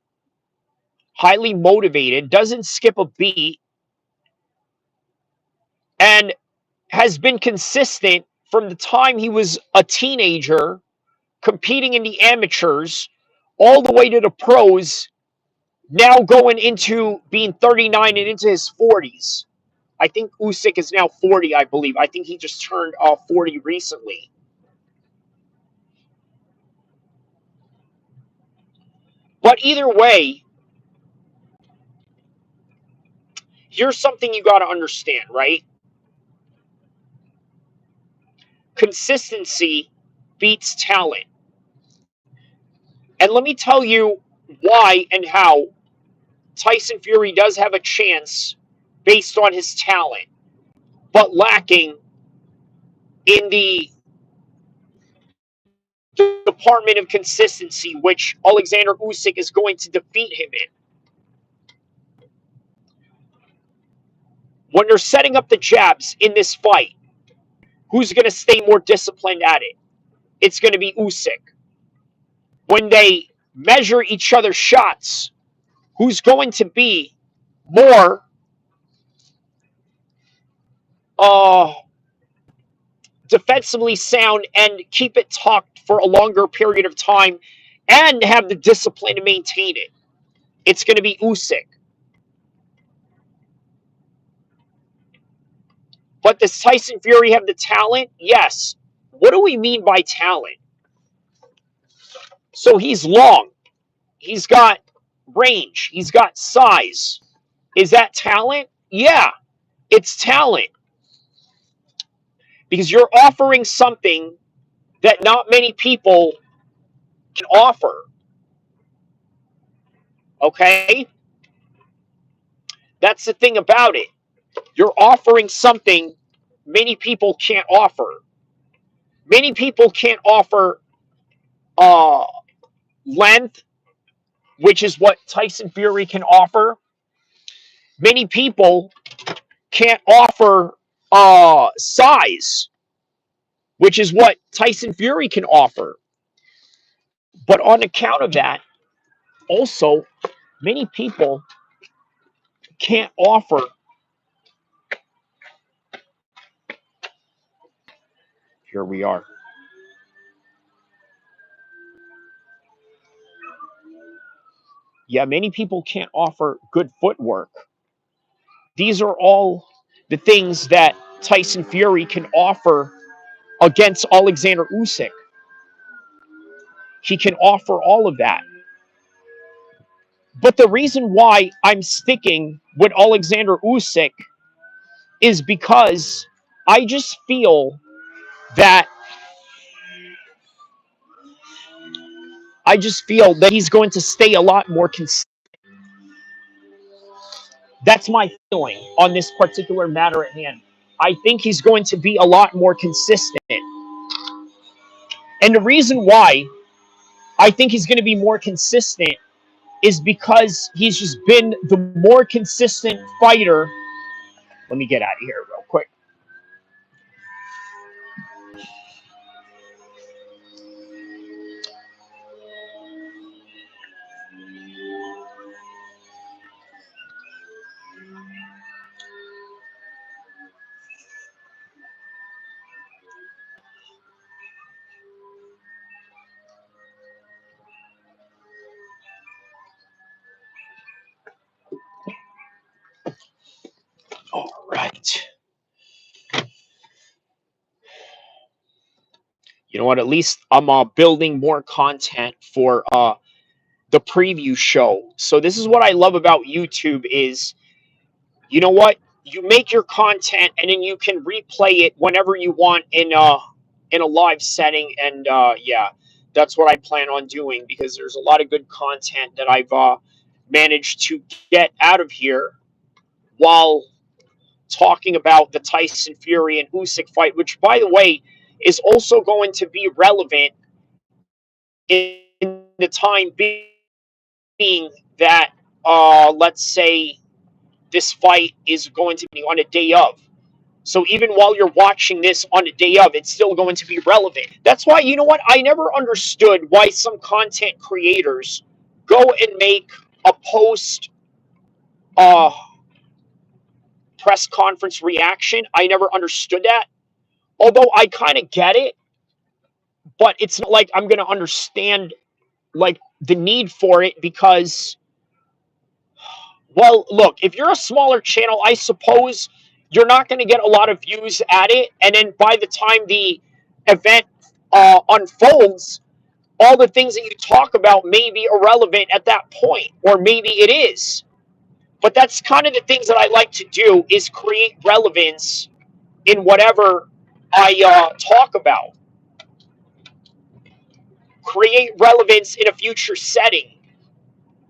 highly motivated, doesn't skip a beat, and has been consistent from the time he was a teenager, competing in the amateurs, all the way to the pros, now going into being 39 and into his 40s. I think Usyk is now 40, I believe. I think he just turned 40 recently. But either way, here's something you got to understand, right? Consistency beats talent. And let me tell you why and how Tyson Fury does have a chance based on his talent, but lacking in the department of consistency, which Alexander Usyk is going to defeat him in. When they're setting up the jabs in this fight, who's going to stay more disciplined at it? It's going to be Usyk. When they measure each other's shots, who's going to be more uh, defensively sound and keep it tucked for a longer period of time and have the discipline to maintain it? It's going to be Usyk. But does Tyson Fury have the talent? Yes. What do we mean by talent? So he's long. He's got range. He's got size. Is that talent? Yeah, it's talent. Because you're offering something that not many people can offer. Okay? That's the thing about it. You're offering something many people can't offer. Many people can't offer uh, length, which is what Tyson Fury can offer. Many people can't offer size, which is what Tyson Fury can offer. But on account of that, also, many people can't offer. Here we are. Yeah, many people can't offer good footwork. These are all the things that Tyson Fury can offer against Alexander Usyk. He can offer all of that. But the reason why I'm sticking with Alexander Usyk is because I just feel that he's going to stay a lot more consistent. That's my feeling on this particular matter at hand. I think he's going to be a lot more consistent. And the reason why I think he's going to be more consistent is because he's just been the more consistent fighter. Let me get out of here real quick. All right. You know what? At least I'm building more content for the preview show. So this is what I love about YouTube is, you know what? You make your content and then you can replay it whenever you want in a live setting. And yeah, that's what I plan on doing because there's a lot of good content that I've managed to get out of here while talking about the Tyson Fury and Usyk fight, which, by the way, is also going to be relevant in the time being that, let's say, this fight is going to be on a day of. So even while you're watching this on a day of, it's still going to be relevant. That's why, you know what? I never understood why some content creators go and make a post uh, press conference reaction. I never understood that. Although I kind of get it, but it's not like I'm going to understand like the need for it because, well, look, if you're a smaller channel, I suppose you're not going to get a lot of views at it. And then by the time the event unfolds, all the things that you talk about may be irrelevant at that point, or maybe it is. But that's kind of the things that I like to do is create relevance in whatever I talk about. Create relevance in a future setting,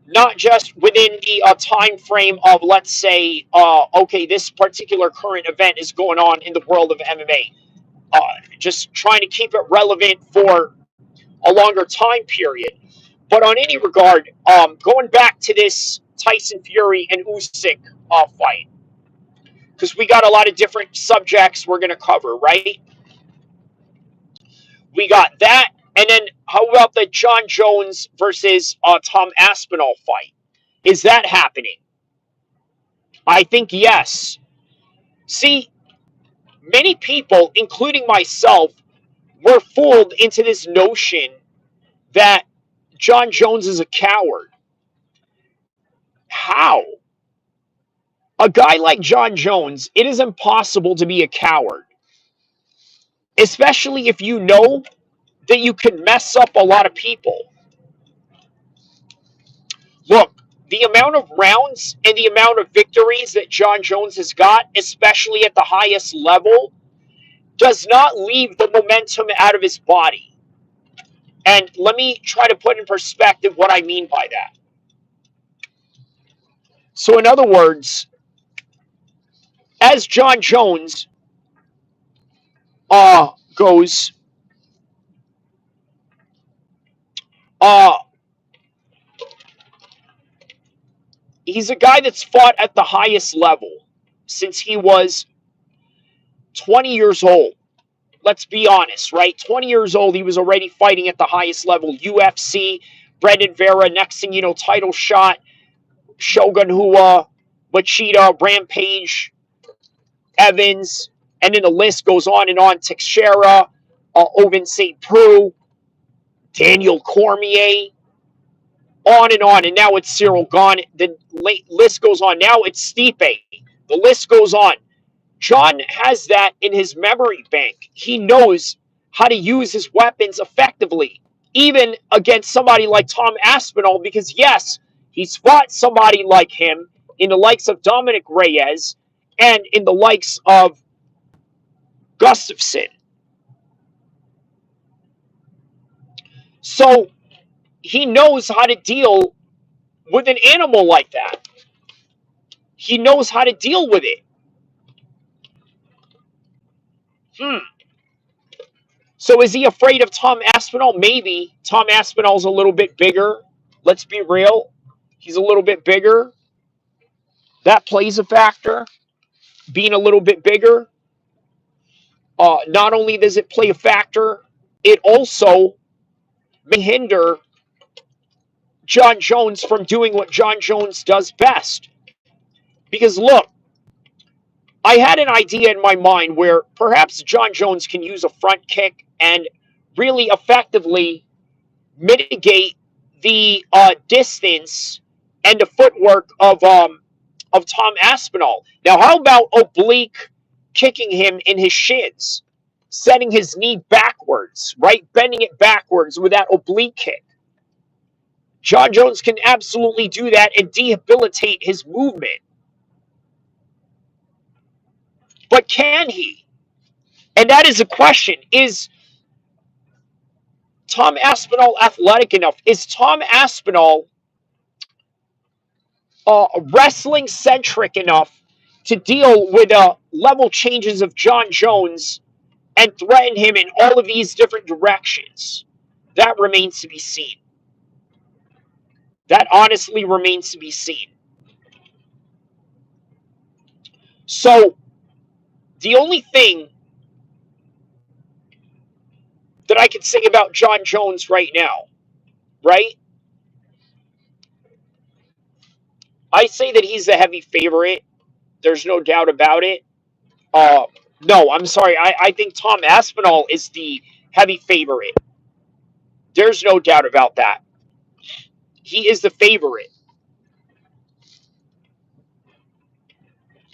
not just within the time frame of, let's say, okay, this particular current event is going on in the world of MMA. Just trying to keep it relevant for a longer time period. But on any regard, going back to this Tyson Fury and Usyk fight, because we got a lot of different subjects we're going to cover, right? We got that, and then how about the John Jones versus Tom Aspinall fight? Is that happening? I think yes. See, many people, including myself, were fooled into this notion that John Jones is a coward. How? A guy like John Jones, it is impossible to be a coward, especially if you know that you can mess up a lot of people. Look, the amount of rounds and the amount of victories that John Jones has got, especially at the highest level, does not leave the momentum out of his body. And let me try to put in perspective what I mean by that. So, in other words, as John Jones goes, uh, he's a guy that's fought at the highest level since he was 20 years old. Let's be honest, right? 20 years old, he was already fighting at the highest level. UFC, Brendan Vera, next thing you know, title shot, Shogun Rua, Machida, Rampage, Evans, and then the list goes on and on. Teixeira, Ovince St. Preux, Daniel Cormier, on and on. And now it's Cyril Gane. The list goes on. Now it's Stipe. The list goes on. John has that in his memory bank. He knows how to use his weapons effectively, even against somebody like Tom Aspinall, because yes, he's fought somebody like him in the likes of Dominic Reyes and in the likes of Gustafsson. So he knows how to deal with an animal like that. He knows how to deal with it. So is he afraid of Tom Aspinall? Maybe. Tom Aspinall's a little bit bigger. Let's be real. He's a little bit bigger. That plays a factor. Being a little bit bigger. Not only does it play a factor, it also may hinder John Jones from doing what John Jones does best. Because look, I had an idea in my mind where perhaps John Jones can use a front kick and really effectively mitigate the distance and the footwork of Tom Aspinall. Now, how about oblique kicking him in his shins, setting his knee backwards, right, bending it backwards with that oblique kick? John Jones can absolutely do that and debilitate his movement. But can he? And that is a question. Is Tom Aspinall athletic enough? Is Tom Aspinall wrestling centric enough to deal with level changes of John Jones and threaten him in all of these different directions? That remains to be seen. That honestly remains to be seen. So, the only thing that I can say about John Jones right now, right? I say that he's the heavy favorite. There's no doubt about it. Uh, no, I'm sorry. I think Tom Aspinall is the heavy favorite. There's no doubt about that. He is the favorite.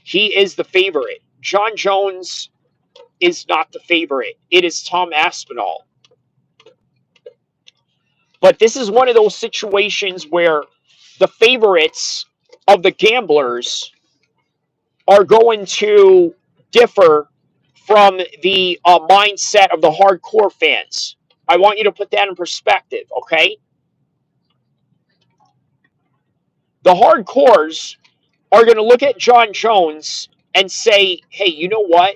He is the favorite. John Jones is not the favorite. It is Tom Aspinall. But this is one of those situations where the favorites of the gamblers are going to differ from the mindset of the hardcore fans. I want you to put that in perspective, okay? The hardcores are going to look at John Jones and say, hey, you know what?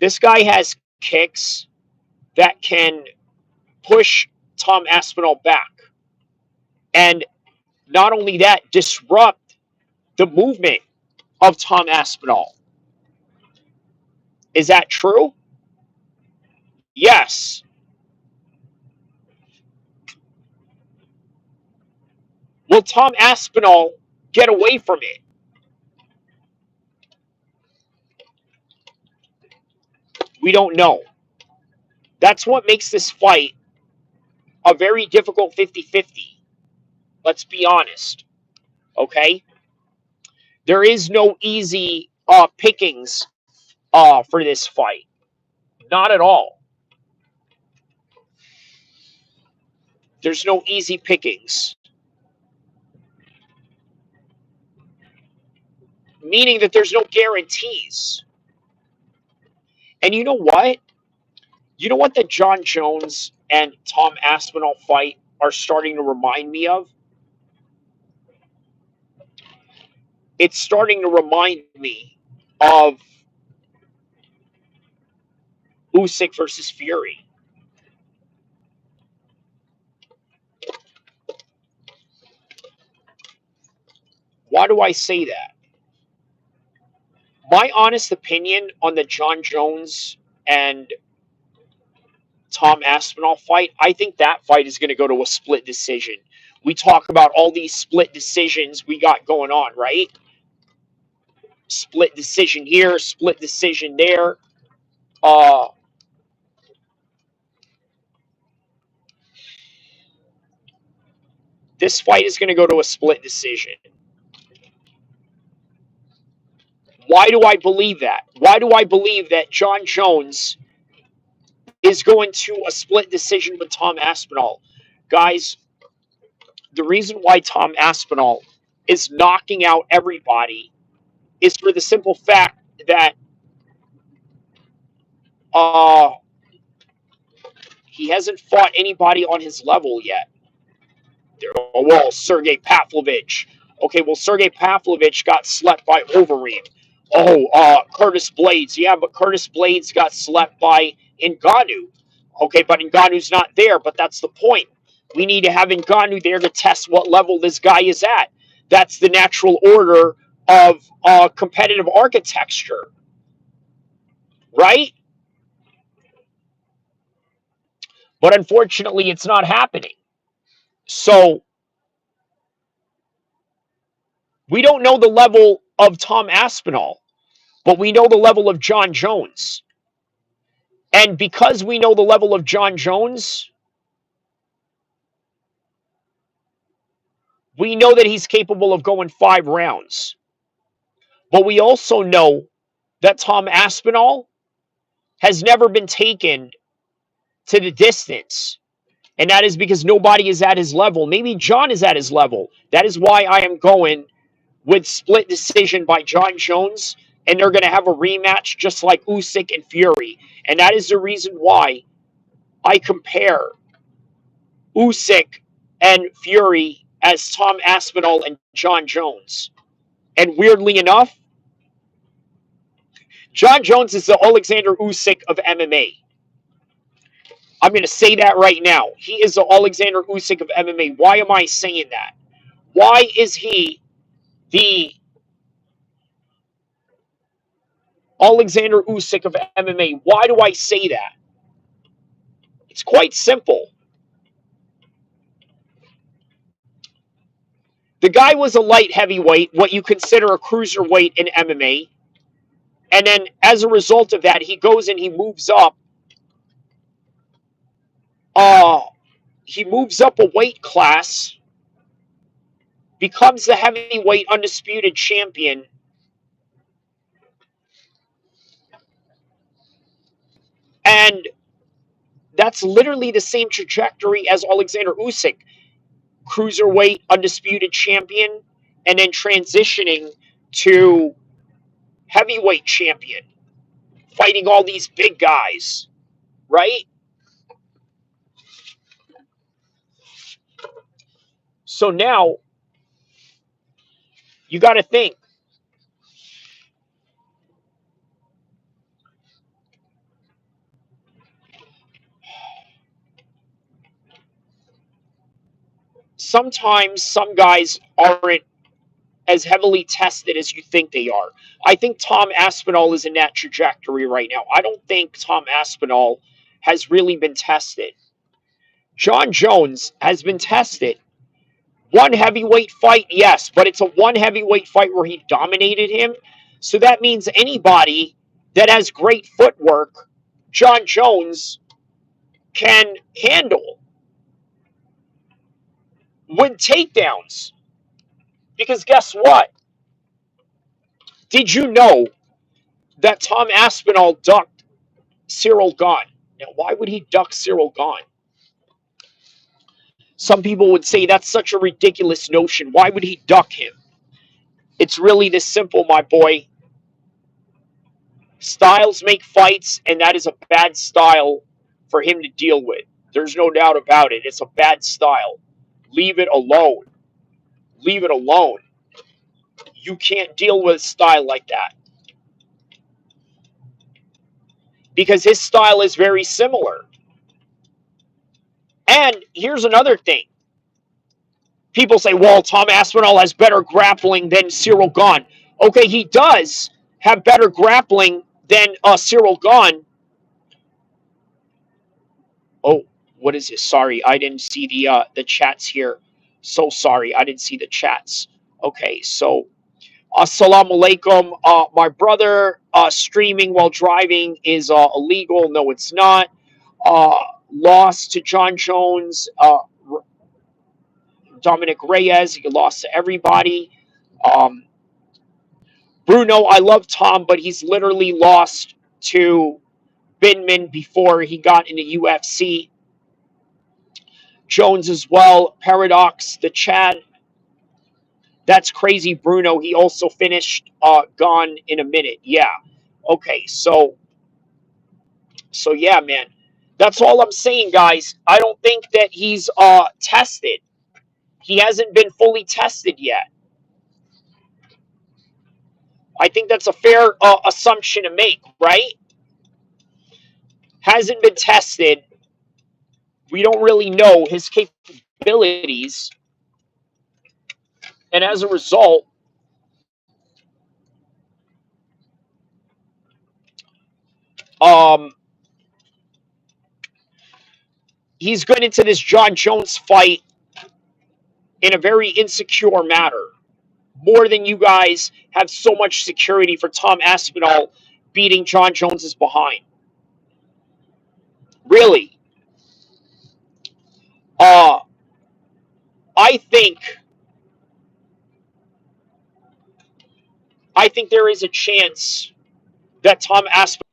This guy has kicks that can push Tom Aspinall back. And not only that, disrupt the movement of Tom Aspinall. Is that true? Yes. Will Tom Aspinall get away from it? We don't know. That's what makes this fight a very difficult 50-50. Let's be honest. Okay? There is no easy pickings for this fight. Not at all. There's no easy pickings. Meaning that there's no guarantees. And you know what? You know what the John Jones and Tom Aspinall fight are starting to remind me of? It's starting to remind me of Usyk versus Fury. Why do I say that? My honest opinion on the John Jones and Tom Aspinall fight, I think that fight is going to go to a split decision. We talk about all these split decisions we got going on, right? Split decision here, split decision there. This fight is going to go to a split decision. Why do I believe that? Why do I believe that John Jones is going to a split decision with Tom Aspinall? Guys, the reason why Tom Aspinall is knocking out everybody is for the simple fact that Uh, he hasn't fought anybody on his level yet. Oh, well, Sergey Pavlovich. Okay, well, Sergey Pavlovich got slept by Overeem. Oh, Curtis Blades. Yeah, but Curtis Blades got slept by Ngannou. Okay, but Ngannou's not there, but that's the point. We need to have Ngannou there to test what level this guy is at. That's the natural order of competitive architecture, right? But unfortunately, it's not happening. So we don't know the level of Tom Aspinall, but we know the level of John Jones. And because we know the level of John Jones, we know that he's capable of going 5 rounds. But we also know that Tom Aspinall has never been taken to the distance. And that is because nobody is at his level. Maybe John is at his level. That is why I am going with split decision by John Jones. And they're going to have a rematch just like Usyk and Fury. And that is the reason why I compare Usyk and Fury as Tom Aspinall and John Jones. And weirdly enough, John Jones is the Alexander Usyk of MMA. I'm going to say that right now. He is the Alexander Usyk of MMA. Why am I saying that? Why is he the Alexander Usyk of MMA? Why do I say that? It's quite simple. The guy was a light heavyweight, what you consider a cruiserweight in MMA. And then as a result of that, he goes and uh, he moves up a weight class, becomes the heavyweight undisputed champion, and that's literally the same trajectory as Alexander Usyk, cruiserweight undisputed champion, and then transitioning to heavyweight champion, fighting all these big guys, right? So now you got to think. Sometimes some guys aren't as heavily tested as you think they are. I think Tom Aspinall is in that trajectory right now. I don't think Tom Aspinall has really been tested. John Jones has been tested. One heavyweight fight, yes, but it's a one heavyweight fight where he dominated him. So that means anybody that has great footwork, John Jones can handle with takedowns. Because guess what? Did you know that Tom Aspinall ducked Cyril Gahn? Now, why would he duck Cyril Gahn? Some people would say that's such a ridiculous notion. Why would he duck him? It's really this simple, my boy. Styles make fights, and that is a bad style for him to deal with. There's no doubt about it. It's a bad style. Leave it alone. Leave it alone. You can't deal with a style like that. Because his style is very similar. And here's another thing. People say, well, Tom Aspinall has better grappling than Cyril Gahn. Okay, he does have better grappling than Cyril Gahn. Oh, what is this? Sorry, I didn't see the chats here. So sorry, I didn't see the chats. Okay, so assalamu alaikum. My brother streaming while driving is illegal. No, it's not. Lost to John Jones, Dominic Reyes. He lost to everybody. Um, Bruno, I love Tom, but he's literally lost to Binman before he got into UFC. Jones as well. Paradox, the chat. That's crazy, Bruno. He also finished Gone in a minute. Yeah. Okay, so So yeah, man. That's all I'm saying, guys. I don't think that he's tested. He hasn't been fully tested yet. I think that's a fair assumption to make, right? Hasn't been tested. We don't really know his capabilities, and as a result, um, he's going into this John Jones fight in a very insecure manner. More than you guys have so much security for Tom Aspinall beating John Jones's behind. Really. Uh, I think there is a chance that Tom Aspinall.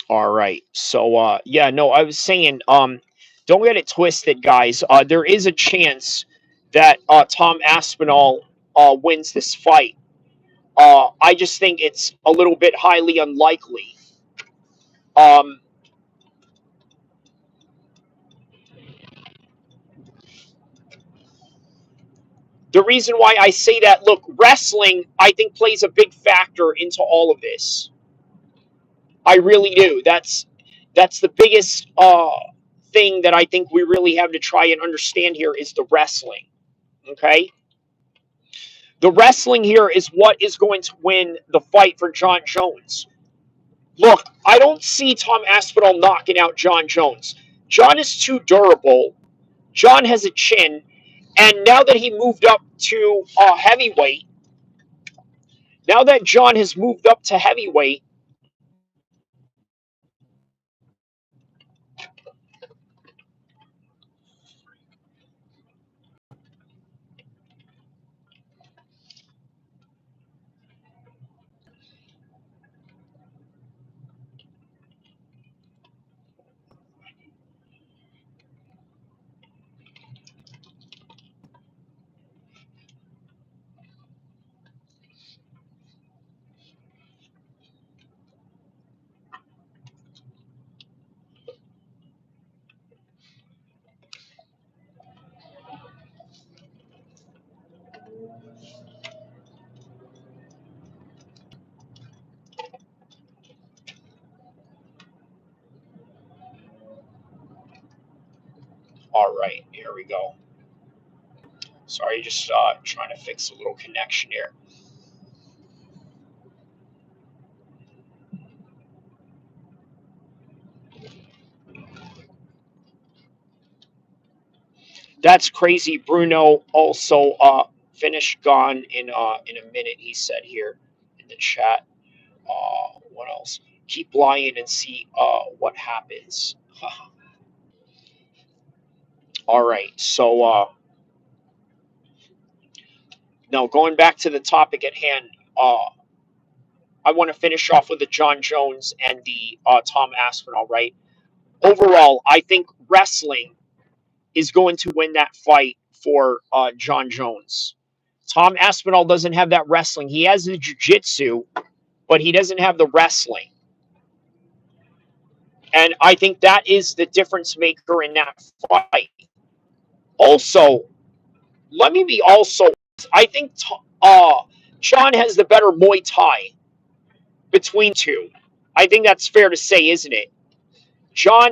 All right. So yeah, no, I was saying don't get it twisted, guys. There is a chance that Tom Aspinall wins this fight. I just think it's a little bit highly unlikely. Um, the reason why I say that, look, wrestling, I think plays a big factor into all of this. I really do. That's the biggest thing that I think we really have to try and understand here is the wrestling. Okay, the wrestling here is what is going to win the fight for John Jones. Look, I don't see Tom Aspinall knocking out John Jones. John is too durable. John has a chin, and now that he moved up to heavyweight, now that John has moved up to heavyweight, all right, here we go. Sorry, just trying to fix a little connection here. That's crazy. Bruno also finished gone in a minute. He said here in the chat. What else? Keep lying and see what happens. All right. So now going back to the topic at hand. I want to finish off with the John Jones and the Tom Aspinall. Right. Overall, I think wrestling is going to win that fight for John Jones. Tom Aspinall doesn't have that wrestling. He has the jiu-jitsu, but he doesn't have the wrestling. And I think that is the difference maker in that fight. Also, let me be also, I think John has the better Muay Thai between two. I think that's fair to say, isn't it? John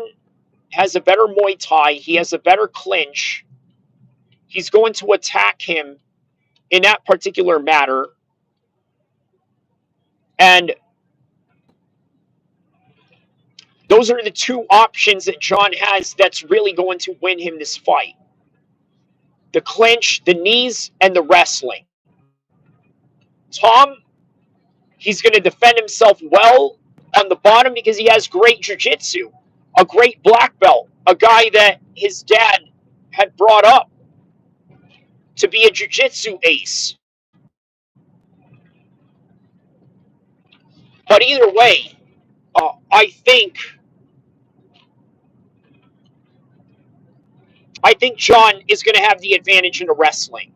has a better Muay Thai. He has a better clinch. He's going to attack him in that particular matter. And those are the two options that John has that's really going to win him this fight. The clinch, the knees, and the wrestling. Tom, he's going to defend himself well on the bottom because he has great jiu-jitsu, a great black belt, a guy that his dad had brought up to be a jiu-jitsu ace. But either way, I think John is going to have the advantage in the wrestling.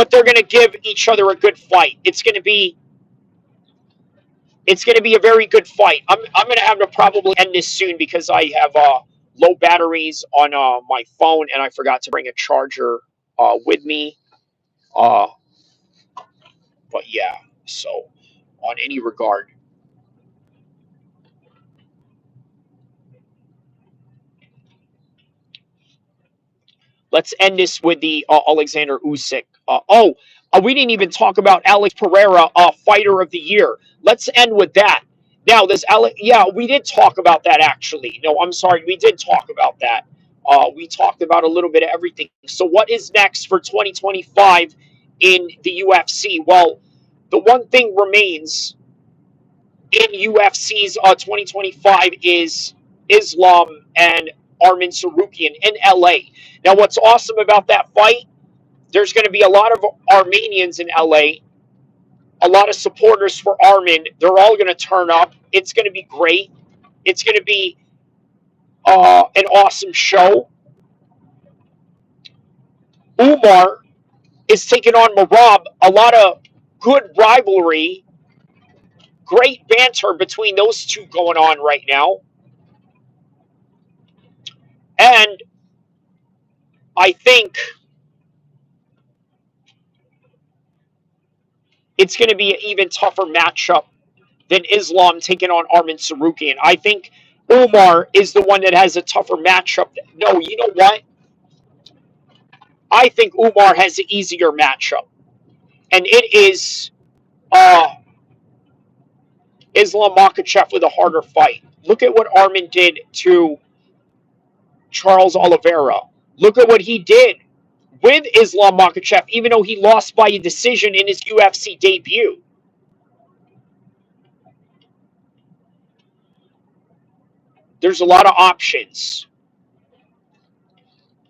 but they're going to give each other a good fight. It's going to be a very good fight. I'm going to have to probably end this soon because I have low batteries on my phone and I forgot to bring a charger with me. Uh, but yeah, so on any regard, let's end this with the Alexander Usyk. We didn't even talk about Alex Pereira, Fighter of the Year. Let's end with that. Now, yeah, we did talk about that actually. No, I'm sorry, we did talk about that. We talked about a little bit of everything. So, what is next for 2025 in the UFC? Well, the one thing remains in UFC's 2025 is Islam and Armin Sarukian in LA. Now, what's awesome about that fight, there's going to be a lot of Armenians in LA, a lot of supporters for Armin. They're all going to turn up. It's going to be great. It's going to be an awesome show. Umar is taking on Marab. A lot of good rivalry, great banter between those two going on right now. And I think it's going to be an even tougher matchup than Islam taking on Armin Sarukian. I think Umar is the one that has a tougher matchup. No, you know what? I think Umar has the easier matchup, and it is uh, Islam Makhachev with a harder fight. Look at what Armin did to Charles Oliveira. Look at what he did with Islam Makhachev, even though he lost by a decision in his UFC debut. There's a lot of options.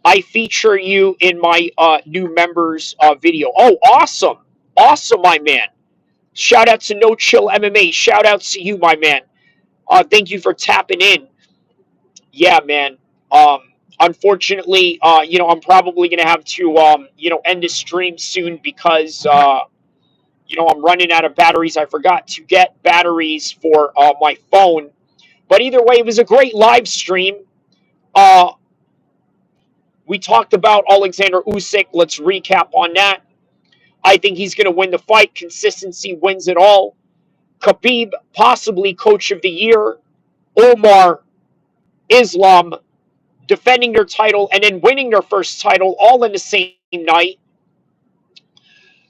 I feature you in my new members video. Oh, awesome. Awesome, my man. Shout out to No Chill MMA. Shout out to you, my man. Thank you for tapping in. Yeah, man. Unfortunately, I'm probably going to have to, end the stream soon because, I'm running out of batteries. I forgot to get batteries for my phone. But either way, it was a great live stream. Uh, we talked about Alexander Usyk. Let's recap on that. I think he's going to win the fight. Consistency wins it all. Khabib, possibly coach of the year. Omar, Islam, defending their title and then winning their first title all in the same night.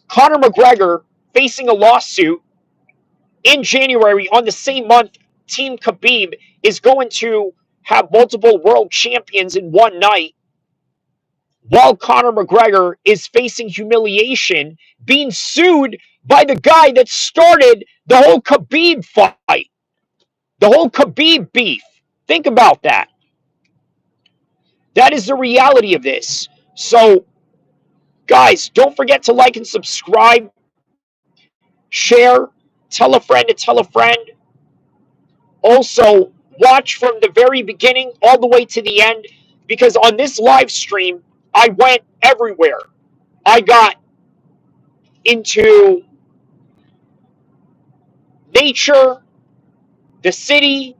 Conor McGregor facing a lawsuit in January on the same month. Team Khabib is going to have multiple world champions in one night, while Conor McGregor is facing humiliation, being sued by the guy that started the whole Khabib fight, the whole Khabib beef. Think about that. That is the reality of this. So, guys, don't forget to like and subscribe, share, tell a friend to tell a friend. Also, watch from the very beginning all the way to the end because on this live stream, I went everywhere. I got into nature, the city,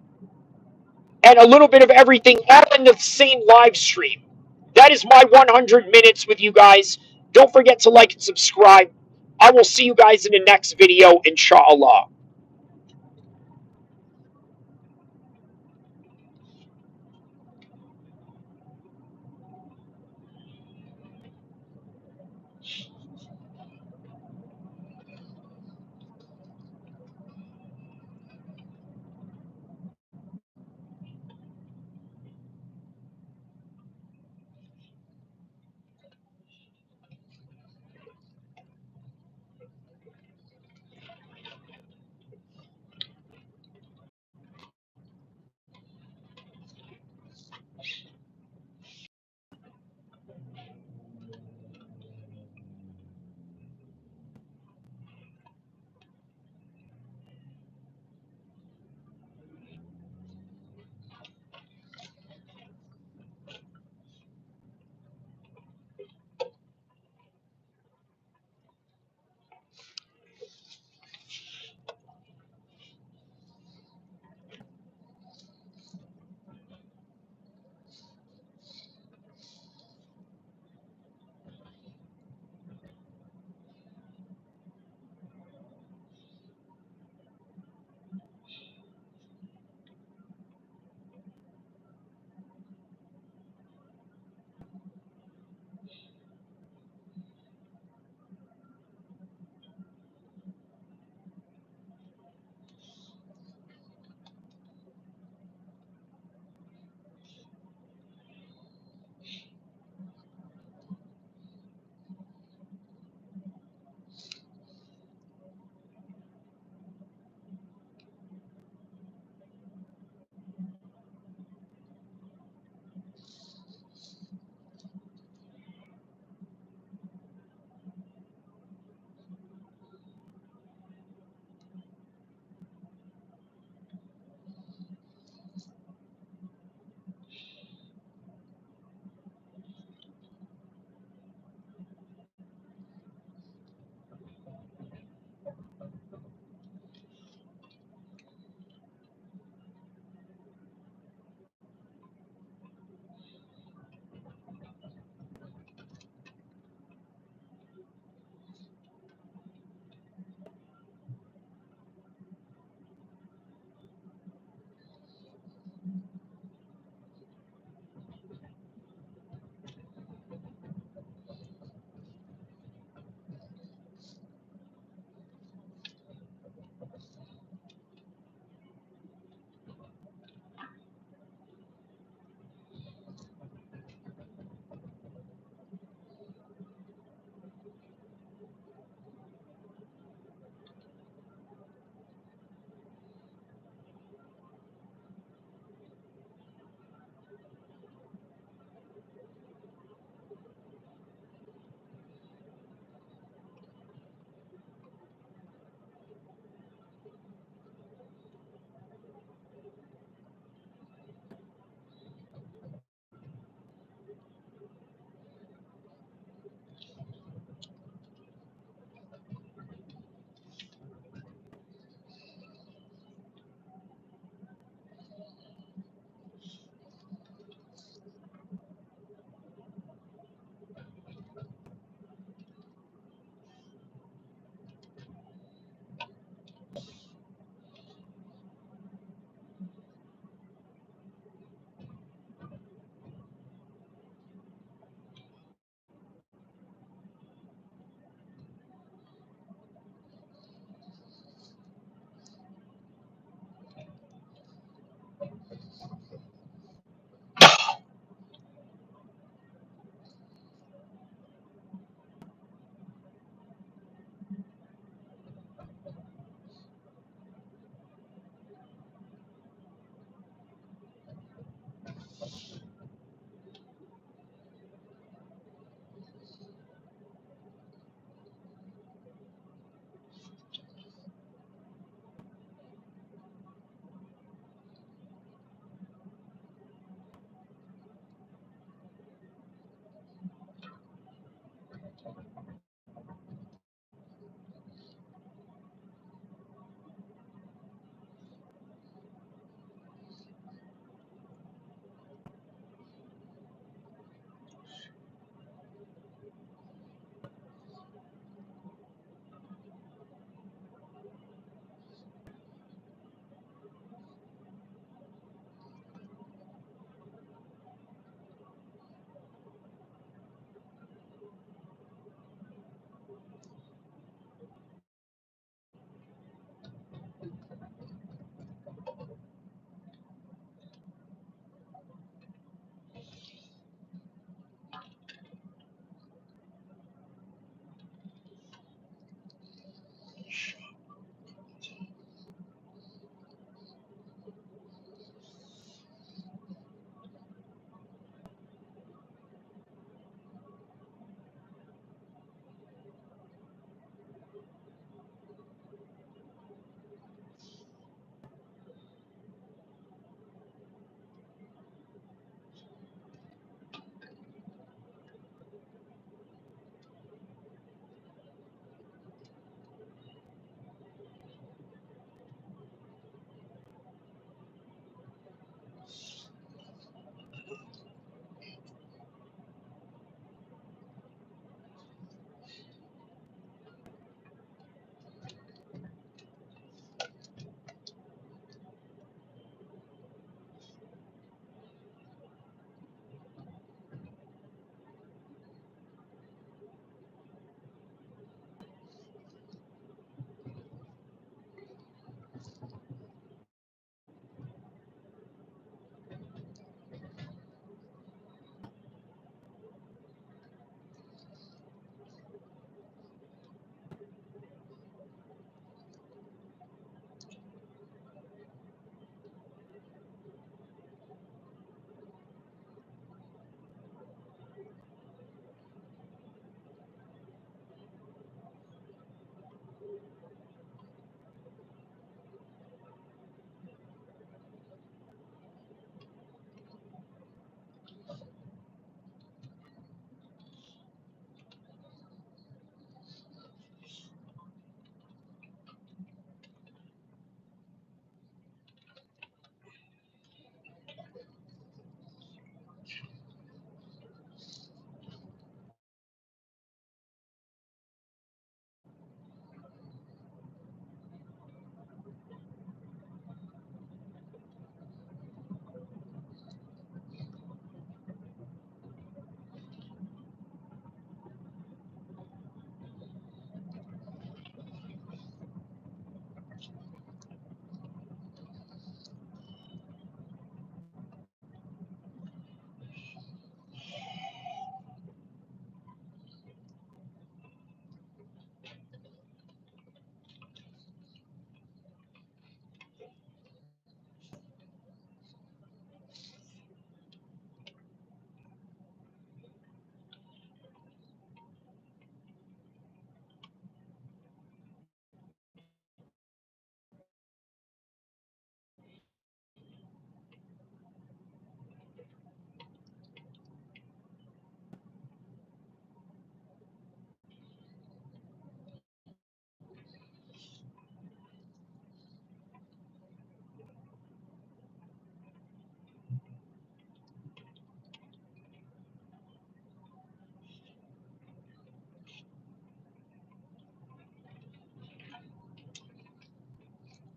and a little bit of everything all in the same live stream. That is my 100 minutes with you guys. Don't forget to like and subscribe. I will see you guys in the next video, inshallah.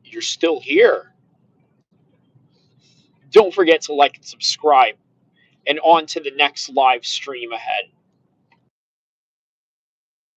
You're still here. Don't forget to like and subscribe. And on to the next live stream ahead.